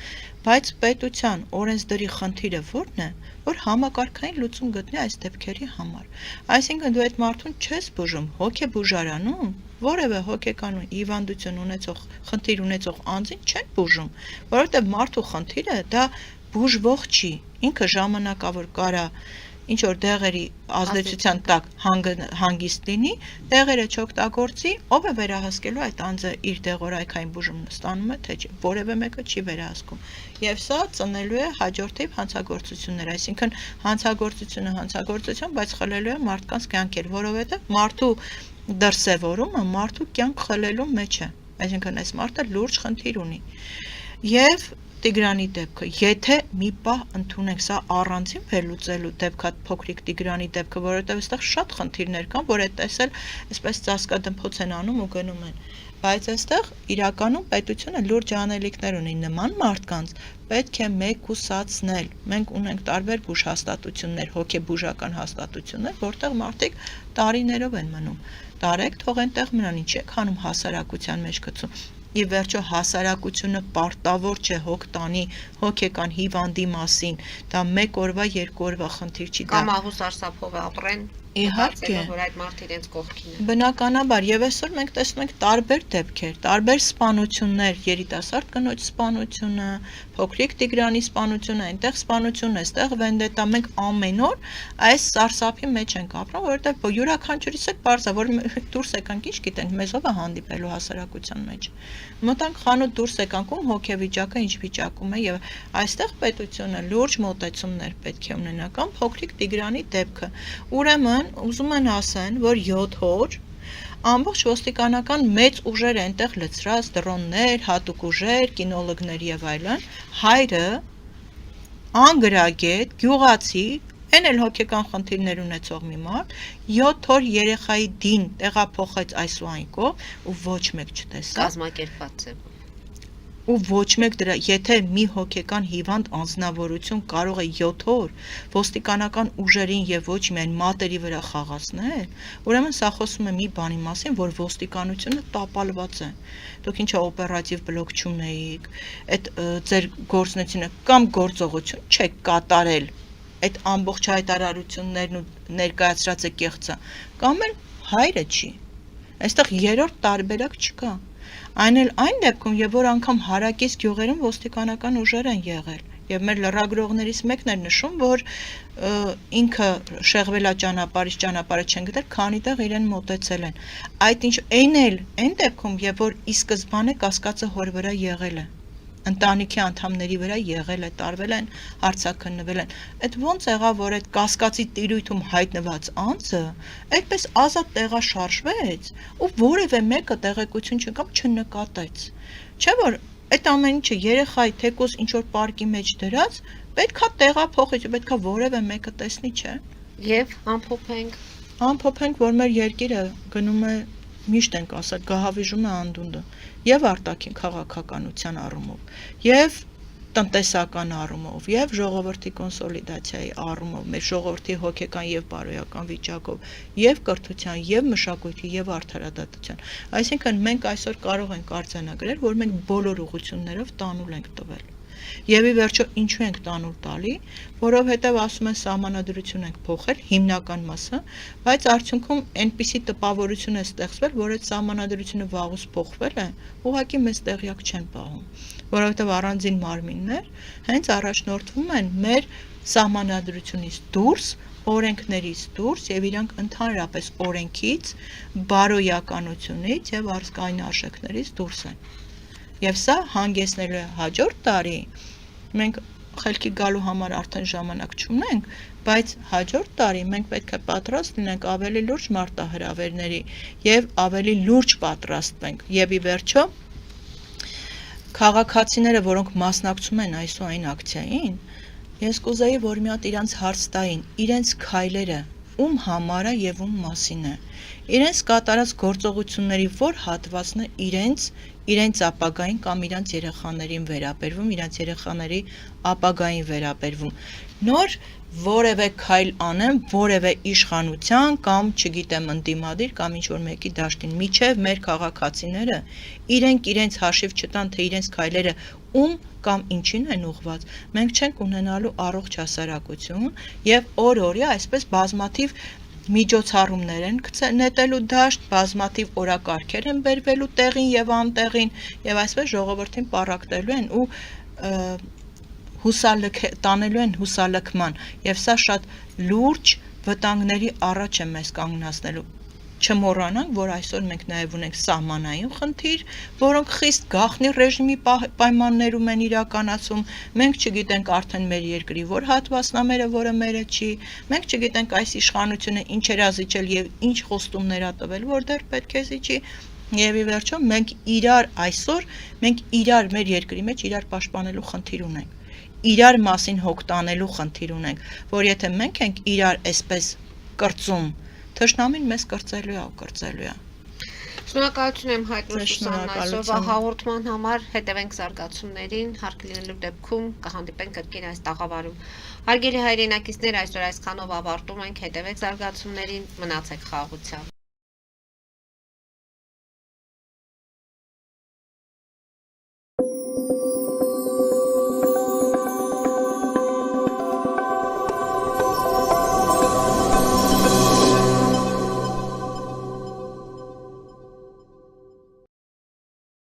բայց պետության օրենսդրի խնդիրը ո՞րն է, որ համակարգային լուծում գտնի այս դեպքերի համար։ Այսինքն դու այդ մարդուն չես բուժում հոգեբուժարանում, որևէ հոգեկան հիվանդություն ունեցող, խնդիր ունեցող անձին չեն բուժում, որովհետև մարդու խնդիրը դա բուժվող չի, ինքը ժամանակավոր կարա ինչ որ դեղերի ազդեցության տակ հանգիստ լինի, դեղերը չօգտագործի, ով է վերահսկելու այդ անձը իր դեղորայքային բուժումն ստանում է, թե չի, որևէ մեկը չի վերահսկում։ Եվ սա ծնելու է հաջորդիվ հանցագործություններ, այսինքն հանցագործությունը հանցագործություն, բայց խլելու է մարդկանց կյանքեր, որովհետև մարդու դրսևորումը մարդու կյանք խլելու մեջ է, այսինքն այս մարդը լուրջ խնդիր ունի։ Եվ Տիգրանի դեպքը, եթե մի պահ ընդունենք, սա առանձին վերլուծելու դեպքա փոքրիկ Տիգրանի դեպքը, որովհետև այստեղ շատ խնդիրներ կան, որ այդ տեսել այսպես ծածկադմփոց են անում ու գնում են։ Բայց այստեղ իրականում պետությունը լուրջ անելիքներ ունի նման մարդկանց, պետք է մեկուսացնել։ Մենք ունենք տարբեր բուժհաստատություններ, հոգեբուժական հաստատություններ, որտեղ մարդիկ տարիներով են մնում։ Տարեք, թող այնտեղ մնան, ինչ եք անում հասարակության մեջ գցում։ Ի վերջո հասարակությունը պարտավոր չէ հոգ տանի հոգեկան հիվանդի մասին, դա 1 օրվա, 2 օրվա խնդիր չի, դա կամ ահուս արսափով ապրեն, իհարկե, որ այդ մարդը իրենց կողքին է։ Բնականաբար, եւ այսօր մենք տեսնում ենք տարբեր դեպքեր, տարբեր սպանություններ, երիտասարդ կնոջ սպանությունը, փոքրիկ Տիգրանի սպանությունը, այնտեղ սպանությունն է, այստեղ վենդետա, մենք ամեն օր այս սարսափի մեջ ենք ապրում, որովհետեւ յուրաքանչյուրիս է բարձա, որ դուրս եկանք, ինչ գիտենք, մեզ ով է հանդիպելու հասարակության մեջ։ Մտանք խանութ դուրս եկանք, ում հոգեվիճակը ինչ վիճակում է եւ այստեղ պետությունը լուրջ մոտեցումներ պետք է ունենա կամ փոքրիկ Տիգրանի դեպքը։ Ուրեմն ուզում են ասեն, որ 7 օր ամբողջ ոստիկանական մեծ ուժեր այնտեղ լցրած, դրոններ, հատուկ ուժեր, կինոլոգներ եւ այլն, հայրը անգրագետ, գյուղացի, այն էլ հոգեկան խնդիրներ ունեցող մի մարդ 7 օր երեխայի դին տեղափոխեց այս ու այն կողմ ու ոչ մեկ չտեսավ։ Կազմակերպված է։ Ու ոչ մեկ դրա, եթե մի հոգեկան հիվանդ անձնավորություն կարող է 7 օր ոստիկանական ուժերին եւ ոչ միայն մատերի վրա խաղացնել, ուրեմն սա խոսում է մի բանի մասին, որ ոստիկանությունը տապալված է։ Դուք ինչա օպերատիվ բլոկ չունեիք, այդ ձեր գործունեությունը կամ գործողություն չեք կատարել, այդ ամբողջ հայտարարություններն ու ներկայացրած է կեղծը, կամ էլ հայրը չի։ Այստեղ երրորդ տարբերակ չկա։ Այն էլ այն դեպքում, եւ որ անգամ հարակից գյուղերում ոստիկանական ուժեր են եղել, եւ մեր լրագրողներից մեկն էր նշում, որ ինքը շեղվելա ճանապարհից ճանապարհը չեն գտել, քանի տեղ իրեն մոտեցել են։ Այդ ինչ այն դեպքում, եւ որ ի սկզբանե կասկածը հոր վրա եղել է, ընտանիքի անդամների վրա եղել է, տարվել են, հարցաքննվել են։ Այդ ոնց եղավ, որ այդ կասկածի տիրույթում հայտնված անձը այդպես ազատ տեղաշարժվեց ու որևէ մեկը տեղեկություն չկա, չնկատեց։ Չէ՞ որ այդ ամեն ինչը երեխայի թեկուզ ինչ որ պարկի մեջ դրած պետքա տեղափոխի, պետքա որևէ մեկը տեսնի, չէ։ Եվ ամփոփենք Ամփոփենք, որ մեր երկիրը գնում է միշտ ենք ասել, գահավիժում է անդունդը եւ արտաքին քաղաքականության առումով, եւ տնտեսական առումով, եւ ժողովրդի կոնսոլիդացիայի առումով, մեր ժողովրդի հոգեկան եւ բարոյական վիճակով, եւ կրթության, եւ մշակույթի, եւ արդարադատության։ Այսինքն մենք այսօր կարող ենք արձանագրել, որ մենք բոլոր ուղղություններով տանուլ ենք տվել։ Եվ ի վերջո ինչու ենք տանուլ տալի, որովհետև ասում են սահմանադրություն ենք փոխել, հիմնական մասը, բայց արդյունքում այնպիսի տպավորություն է ստեղծվել, որ այդ սահմանադրությունը վաղուց փոխվել է, ուղղակի մեզ տեղյակ չեն պահում, որովհետև առանձին մարմիններ հենց առաջնորդվում են մեր սահմանադրությունից դուրս, օրենքներից դուրս եւ իրանք ընդհանրապես օրենքից, բարոյականությունից եւ առսկային արժեքներից դուրս են։ Եվ սա հանգեցնելու է հաջորդ տարի, մենք խելքի գալու համար արդեն ժամանակ չունենք, բայց հաջորդ տարի մենք պետք է պատրաստ լինենք ավելի լուրջ մարտահրավերների եւ ավելի լուրջ պատրաստվենք։ Եվ ի վերջո քաղաքացիները, որոնք մասնակցում են այս ու այն ակցիային, ես կուզեի, որ մի հատ իրանց հարց տային, իրենց քայլերը ում համար է եւ ում մասին է։ Իրենց կատարած գործողությունների որ հատվածն է իրենց ապագային կամ իրենց երեխաներին վերաբերվում, իրենց երեխաների ապագային վերաբերվում։ Նոր որևէ քայլ անեմ, որևէ իշխանության կամ, չգիտեմ, ընդդիմադիր կամ ինչ-որ մեկի դաշտին, միջև մեր քաղաքացիները իրենց հաշիվ չտան, թե իրենց քայլերը ում կամ ինչին են ուղղված, մենք չենք ունենալու առողջ հասարակություն եւ օր-օրյա այսպես բազմաթիվ միջոցառումներ են նետելու դաշտ, բազմաթիվ օրակարգեր են բերվելու տեղին եւ անտեղին եւ այսպես ժողովրդին պառակտելու են ու տանելու են հուսալքման եւ սա շատ լուրջ վտանգների առաջ է մեզ կանգնացնելու։ Չմոռանանք, որ այսօր մենք նաև ունենք սահմանային խնդիր, որոնք խիստ գաղտնի ռեժիմի պայմաններում են իրականացում, մենք չգիտենք արդեն մեր երկրի որ հատվածն է մերը, որը մերը չի, մենք չգիտենք այս իշխանությունը ինչեր ա զիջել եւ ինչ խոստումներ ա տվել, որ դեռ պետք է զիջի, եւ ի վերջո մենք այսօր մեր երկրի մեջ իրար պաշտպանելու խնդիր ունենք, իրար մասին հոգ տանելու խնդիր ունենք, որ եթե մենք ենք իրար այսպես կրծում, թշնամին մեզ կրծելու է։ Շնորհակալություն եմ հայտնի Սուսաննա այսօրվա հաղորդման համար, հետևենք զարգացումներին, հարկ լինելու դեպքում կհանդիպենք կրկին այս տաղավարում։ Հարգելի հայրենակիցներ, այսօր այսքանով ավարտում ենք, հետևեք զարգացումներին, մնացեք խաղաղությամբ։